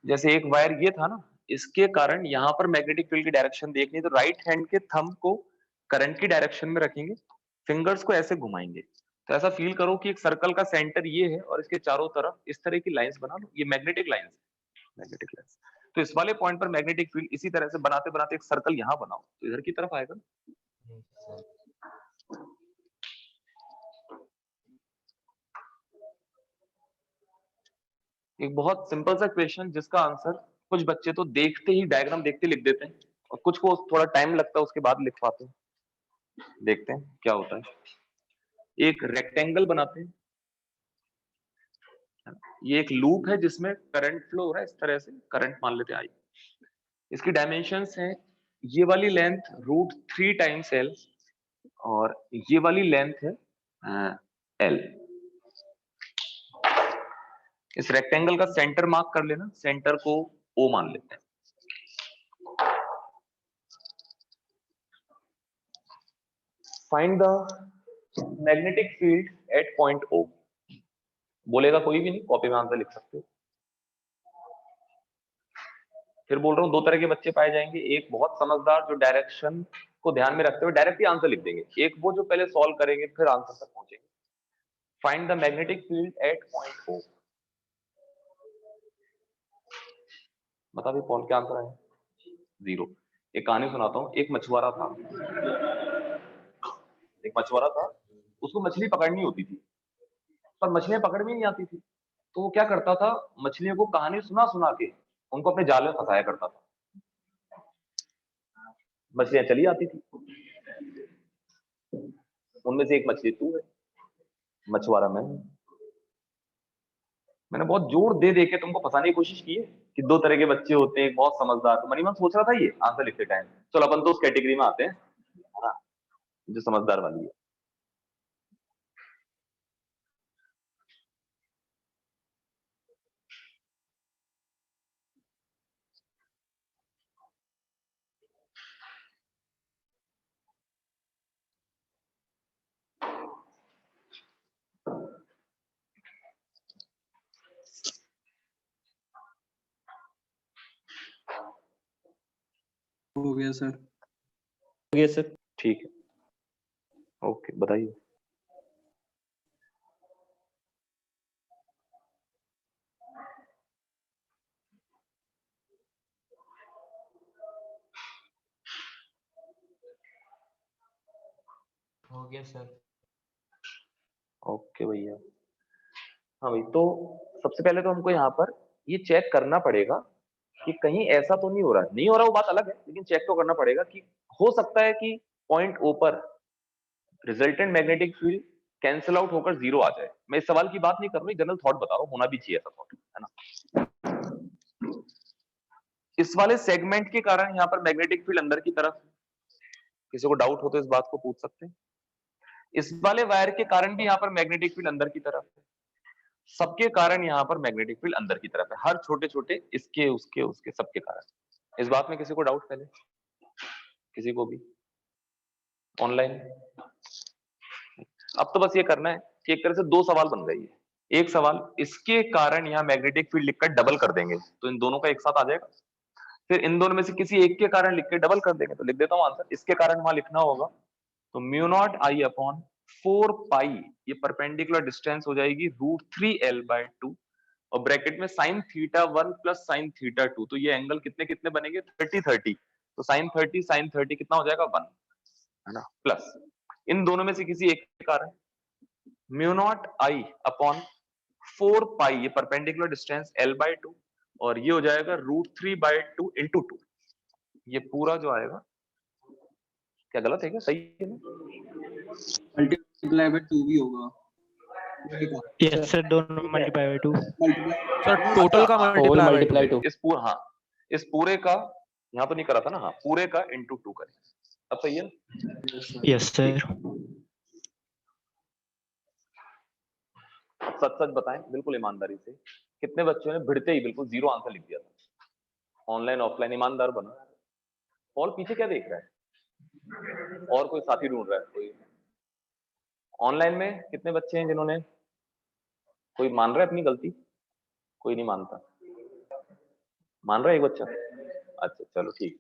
S1: जैसे एक वायर ये था ना, इसके कारण यहाँ पर मैग्नेटिक फील्ड की डायरेक्शन देखनी है, तो राइट हैंड के थंब को करंट की डायरेक्शन में रखेंगे, फिंगर्स को ऐसे घुमाएंगे, तो ऐसा फील करो कि एक सर्कल का सेंटर ये है और इसके चारों तरफ इस तरह की लाइंस बना लो। ये मैग्नेटिक लाइंस है, मैग्नेटिक लाइंस। तो इस वाले पॉइंट पर मैग्नेटिक फील्ड इसी तरह से बनाते बनाते एक सर्कल यहाँ बनाओ, तो इधर की तरफ आएगा। एक बहुत सिंपल सा क्वेश्चन जिसका आंसर कुछ बच्चे तो देखते ही डायग्राम देखते लिख देते हैं और कुछ को थोड़ा टाइम लगता है उसके बाद लिख पाते हैं। देखते हैं क्या होता है। एक रेक्टेंगल बनाते हैं, ये एक लूप है जिसमें करंट फ्लो हो रहा है, इस तरह से करंट मान लेते हैं आई। इसकी डायमेंशंस हैं, ये वाली लेंथ √3 टाइम्स एल और ये वाली लेंथ है एल। इस रेक्टेंगल का सेंटर मार्क कर लेना, सेंटर को ओ मान लेते हैं। Find the magnetic field at point O. बोलेगा कोई भी नहीं, कॉपी में आंसर लिख सकते हो। फिर बोल रहा हूँ, दो तरह के बच्चे पाए जाएंगे, एक बहुत समझदार जो डायरेक्शन को ध्यान में रखते हुए डायरेक्ट ही आंसर लिख देंगे, एक वो जो पहले सॉल्व करेंगे फिर आंसर तक पहुंचेंगे। Find the magnetic field at point O. बता भी पॉल क्या आंसर आया? 0। एक कहानी सुनाता हूँ। एक मछुआरा था, उसको मछली पकड़नी होती थी पर मछलियां पकड़ में नहीं आती थी, तो वो क्या करता था, मछलियों को कहानी सुना सुना के उनको अपने जाल में फंसाया करता था। मछलियां चली आती थी, उनमें से एक मछली तू है, मछुआरा मैं। मैंने बहुत जोर दे दे के तुमको फंसाने की कोशिश की है कि दो तरह के बच्चे होते हैं, बहुत समझदार। तो मनी मन सोच रहा था ये आंसर लिखते टाइम, चलो अपन तो उस कैटेगरी में आते हैं, है ना, जो समझदार वाली है।
S2: गया सर।
S3: हो गया सर।
S1: ठीक है, ओके, बताइए।
S5: हो गया सर।
S1: ओके भैया। हाँ भाई, तो सबसे पहले तो हमको यहाँ पर ये चेक करना पड़ेगा कि कहीं ऐसा तो नहीं हो रहा। नहीं हो रहा वो बात अलग है, लेकिन चेक तो करना पड़ेगा कि हो सकता है कि पॉइंट ओ पर resultant magnetic field cancel out होकर 0 आ जाए। मैं इस सवाल की बात नहीं कर रहा हूँ, जनरल थॉट बता रहा हूँ, होना भी चाहिए ऐसा थॉट, है ना। इस वाले सेगमेंट के कारण यहाँ पर मैग्नेटिक फील्ड अंदर की तरफ, किसी को डाउट हो तो इस बात को पूछ सकते हैं। इस वाले वायर के कारण भी यहाँ पर मैग्नेटिक फील्ड अंदर की तरफ है। सबके कारण यहाँ पर मैग्नेटिक फील्ड अंदर की तरफ है, हर छोटे छोटे इसके उसके उसके सबके कारण। इस बात में किसी को डाउट पहले, किसी को भी ऑनलाइन? अब तो बस ये करना है कि एक तरह से दो सवाल बन गई है। एक सवाल इसके कारण यहाँ मैग्नेटिक फील्ड लिखकर डबल कर देंगे तो इन दोनों का एक साथ आ जाएगा। फिर इन दोनों में से किसी एक के कारण लिख के डबल कर देंगे, तो लिख देता हूँ आंसर। इसके कारण वहां लिखना होगा तो म्यू नॉट आई अपॉन 4 पाई, ये परपेंडिकुलर डिस्टेंस हो जाएगी √3l/2, और ब्रैकेट में sin θ1 प्लस sin θ2, तो ये एंगल कितने कितने बनेंगे 30-30, तो sin 30 कितना हो जाएगा 1, है ना, प्लस इन दोनों में से किसी एक के कारण म्यू नॉट आई अपॉन 4 पाई, ये परपेंडिकुलर डिस्टेंस l/2, और ये हो जाएगा √3/2 इंटू 2। ये पूरा जो आएगा, क्या गलत है क्या, सही है ना?
S2: मल्टीप्लाई बाय 2 भी होगा।
S3: यस सर, दोनों मल्टीप्लाई बाय 2।
S4: सर टोटल का
S1: हाँ,
S3: होल
S4: मल्टीप्लाई बाय 2।
S3: मल्टीप्लाई 2।
S1: इस पूरा, हाँ, इस पूरे का यहाँ तो नहीं करा था ना, हाँ, पूरे का इंटू 2 करें। अब सही है ना?
S3: Yes sir.
S1: अब सच सच बताएं बिल्कुल ईमानदारी से, कितने बच्चों ने भिड़ते ही बिल्कुल 0 आंसर लिख दिया था? ऑनलाइन ऑफलाइन ईमानदार बना। और पीछे क्या देख रहा है? और कोई साथी ढूंढ रहा है कोई? ऑनलाइन में कितने बच्चे हैं जिन्होंने, कोई मान रहा है अपनी गलती? कोई नहीं मानता। मान रहा है एक बच्चा? अच्छा चलो ठीक।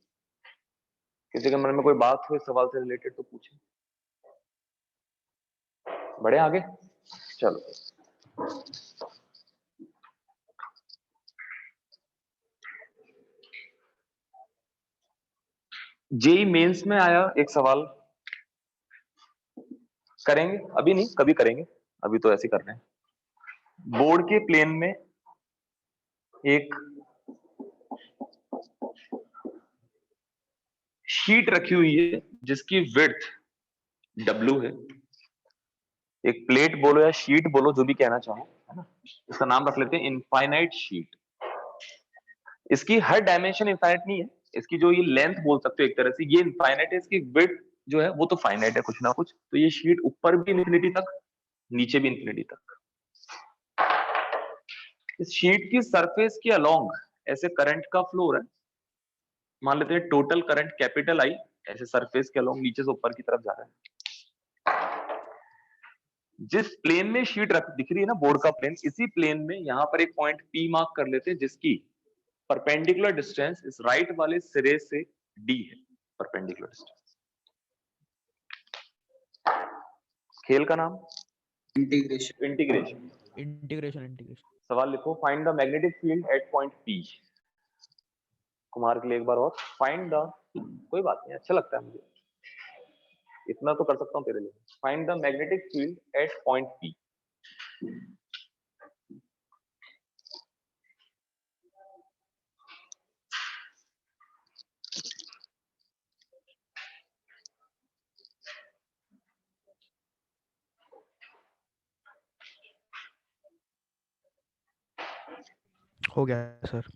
S1: किसी के मन में कोई बात हो इस सवाल से रिलेटेड तो पूछे। बढ़े आगे, चलो। जेई मेंस में आया एक सवाल, करेंगे अभी नहीं, कभी करेंगे, अभी तो ऐसे कर रहे हैं। बोर्ड के प्लेन में एक शीट रखी हुई है जिसकी विड्थ W है। एक प्लेट बोलो या शीट बोलो, जो भी कहना चाहो, है ना। इसका नाम रख लेते हैं इनफाइनाइट शीट। इसकी हर डायमेंशन इनफाइनाइट नहीं है, इसकी जो ये लेंथ बोल सकते हो एक तरह से, ये इनफाइनाइट है, इसकी विड्थ जो है वो तो फाइनाइट है कुछ ना कुछ। तो ये शीट ऊपर भी इंफिनिटी तक, नीचे भी इंफिनिटी तक। इस शीट की सरफेस के अलोंग ऐसे करंट का फ्लो हो रहा है। मान लेते हैं टोटल करंट कैपिटल आई ऐसे सरफेस के अलोंग नीचे से ऊपर की तरफ जा रहा है। जिस प्लेन में शीट दिख रही है ना, बोर्ड का प्लेन, इसी प्लेन में यहां पर एक पॉइंट P मार्क कर लेते हैं जिसकी परपेंडिकुलर डिस्टेंस इस राइट वाले सिरे से D है। परपेंडिकुलर डिस्टेंस, खेल का नाम
S2: इंटीग्रेशन।
S1: इंटीग्रेशन।
S4: इंटीग्रेशन।
S1: सवाल लिखो, find the magnetic field at point P। Kumar के लिए एक बार और, फाइंड द, कोई बात नहीं, अच्छा लगता है मुझे, इतना तो कर सकता हूं तेरे लिए। Find the magnetic field at point P।
S4: हो गया सर।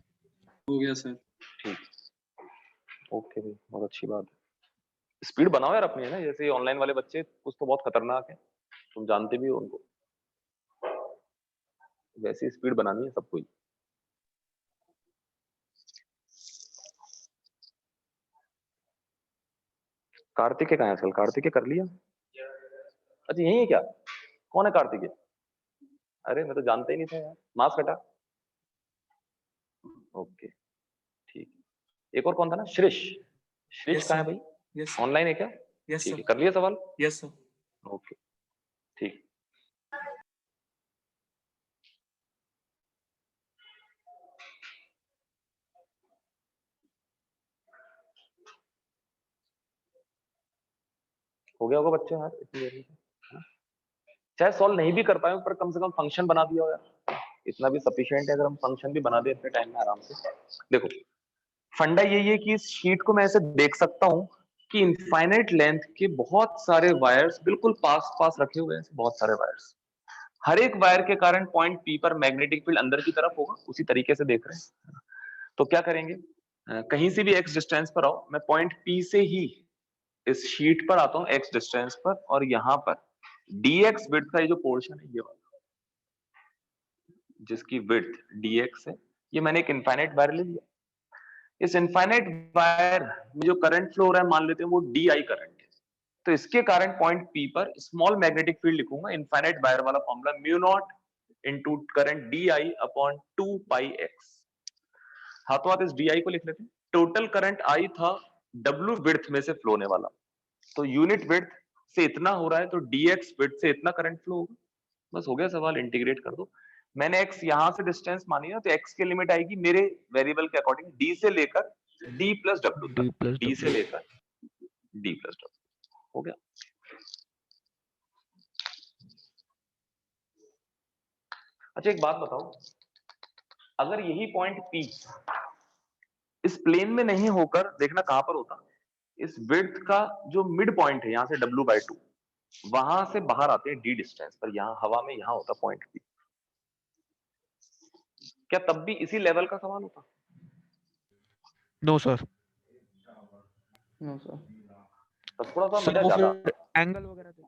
S2: हो गया सर।
S1: ठीक, ओके भाई, बहुत अच्छी बात है। स्पीड बनाओ यार अपनी, है ना। जैसे ऑनलाइन वाले बच्चे कुछ तो बहुत खतरनाक है, तुम जानते भी हो उनको, वैसी स्पीड बनानी है सबको ही। कार्तिकेय कहाँ है आजकल? कार्तिकेय कर लिया? अच्छा यही है क्या? कौन है कार्तिकेय? अरे मैं तो जानता ही नहीं था यार, मास्क हटा। ओके ठीक। एक और कौन था ना, श्रिश? श्रीज
S2: Yes,
S1: कहाँ है
S2: sir.
S1: भाई?
S2: Yes, sir.
S1: ऑनलाइन है क्या?
S2: Yes,
S1: ठीक
S2: sir.
S1: है, कर लिया सवाल?
S2: Yes, sir.
S1: ओके, ठीक। हो गया होगा बच्चे यार इतनी देर में? चाहे सॉल्व नहीं भी कर पाए पर कम से कम फंक्शन बना दिया हो यार, इतना भी सफिशिएंट है अगर हम फंक्शन भी बना दे इतने टाइम में आराम से। देखो फंडा यही है कि इस शीट को मैं ऐसे देख सकता हूँ कि इनफाइनाइट लेंथ के बहुत सारे वायर्स बिल्कुल पास पास रखे हुए हैं, बहुत सारे वायर्स। हर एक वायर के कारण पॉइंट पी पर मैग्नेटिक फील्ड अंदर की तरफ होगा, उसी तरीके से देख रहे हैं। तो क्या करेंगे, कहीं से भी एक्स डिस्टेंस पर आओ, मैं पॉइंट पी से ही इस शीट पर आता हूँ एक्स डिस्टेंस पर, और यहाँ पर dx विड्थ का ये जो पोर्शन है ये वाला, जिसकी विड्थ dx है, ये मैंने एक इनफाइनाइट वायर ले लिया। इस इनफाइनाइट वायर में जो करंट फ्लो हो रहा है मान लेते हैं वो di करंट है, तो इसके कारण पॉइंट P पर स्मॉल मैग्नेटिक फील्ड लिखूंगा, इनफाइनाइट वायर वाला formula mu naught into current di upon 2 पाई x। हाथों हाथ इस di को लिख लेते हैं। टोटल करंट I था W विड्थ में से फ्लो होने वाला, तो यूनिट विड्थ से इतना हो रहा है तो dx विड्थ से इतना करंट फ्लो होगा। बस हो गया सवाल, इंटीग्रेट कर दो। मैंने x यहां से डिस्टेंस मानी है तो x की लिमिट आएगी मेरे वेरिएबल के अकॉर्डिंग d से लेकर d प्लस डब्ल्यू
S4: D
S1: तक,
S4: plus
S1: d से
S4: W.
S1: लेकर d प्लस डब्ल्यू। हो गया। अच्छा एक बात बताओ, अगर यही पॉइंट P इस प्लेन में नहीं होकर देखना कहां पर होता, इस विड्थ का जो मिड पॉइंट है यहां से W/2 वहां से बाहर आते हैं d डिस्टेंस पर, यहां हवा में यहां होता पॉइंट P, क्या तब भी इसी लेवल का सवाल होता?
S4: No sir.
S2: No, sir.
S1: तो थोड़ा सा
S3: सर
S1: मेरा
S3: वो
S1: ज्यादा
S3: फिर
S4: एंगल वगैरह थे।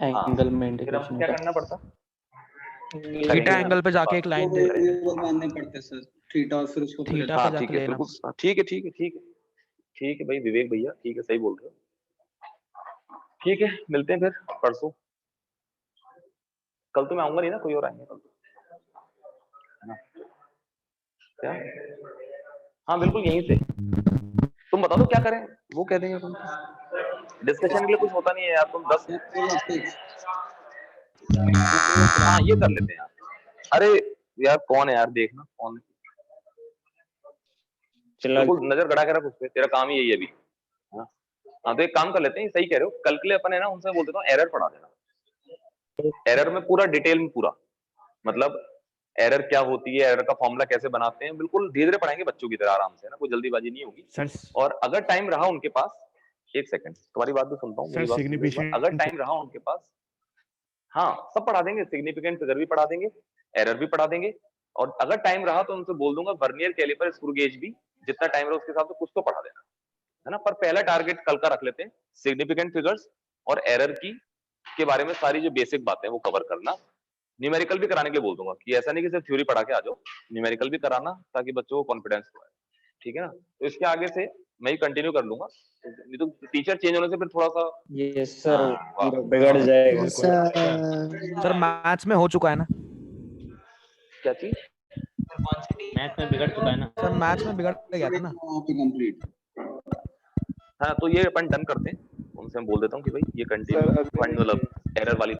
S3: एंगल में
S1: फिर अब
S3: इंटीग्रेशन
S1: क्या
S3: होता
S1: करना पड़ता?
S4: थीटा एंगल पे जाके एक लाइन दे
S2: वो मानने पड़ते सर, थीटा और फिर उसको
S4: थीटा
S1: हाँ
S4: पे
S1: ठीक
S4: जाके
S1: है,
S4: लेना।
S1: बिल्कुल ठीक है, ठीक है, ठीक है, ठीक है भाई विवेक भैया, ठीक है, सही बोल रहे हो। ठीक है, मिलते हैं फिर परसों। कल तो मैं आऊंगा नहीं ना, कोई और आएंगे कल तो, है ना? क्या? हाँ बिल्कुल यहीं से। तुम बता दो क्या करें, वो कह देंगे तुम। डिस्कशन के लिए कुछ होता नहीं है यार, तुम 10 हाँ ये कर लेते हैं यार। अरे यार कौन है यार, देखना कौन है, बिल्कुल नजर गड़ा के रख उस पे, तेरा काम ही यही है अभी। हाँ तो एक काम कर लेते हैं, सही कह रहे हो, कल के लिए अपन है ना उनसे बोल देता हूँ एरर पढ़ा देना। एरर में पूरा डिटेल में पूरा, मतलब एरर क्या होती है, एरर का फॉर्मूला कैसे बनाते हैं, बिल्कुल धीरे धीरे पढ़ाएंगे बच्चों की तरह आराम से, ना कोई जल्दीबाजी नहीं होगी।
S6: सर
S1: और अगर टाइम रहा उनके पास, एक सेकंड तुम्हारी बात भी सुनता हूँ, मेरी बात सुनिए एक बार। अगर टाइम रहा उनके पास, हाँ सब पढ़ा देंगे, सिग्निफिकेंट फिगर भी पढ़ा देंगे, एरर भी पढ़ा देंगे, और अगर टाइम रहा तो उनसे बोल दूंगा वर्नियर कैलिपर स्क्रू गेज भी, जितना टाइम रहा उसके हिसाब से कुछ तो पढ़ा देना, है ना। पर पहला टारगेट कल का रख लेते हैं, सिग्निफिकेंट फिगर्स और एरर की के बारे में सारी जो बेसिक बातें वो कवर करना। न्यूमेरिकल भी कराने के लिए बोल दूंगा, कि ऐसा नहीं कि सिर्फ थ्योरी पढ़ा के आ जाओ, न्यूमेरिकल भी कराना ताकि बच्चों को कॉन्फिडेंस हो, ठीक है ना। तो इसके आगे से मैं ही कंटिन्यू कर लूंगा, नहीं तो टीचर चेंज होने से फिर थोड़ा सा
S3: यस सर
S1: वाह।
S3: बिगड़ जाएगा
S4: सर मैथ्स में हो चुका है ना?
S1: क्या चीज?
S5: सर कौन सी टीम?
S3: मैथ में बिगड़ चुका है ना?
S4: सर मैथ्स में बिगड़ गया था ना।
S2: कंप्लीट।
S1: हाँ तो ये अपन डन करते हैं, उनसे मैं बोल देता हूँ कि भाई ये कंटिन्यू मतलब एरर वाली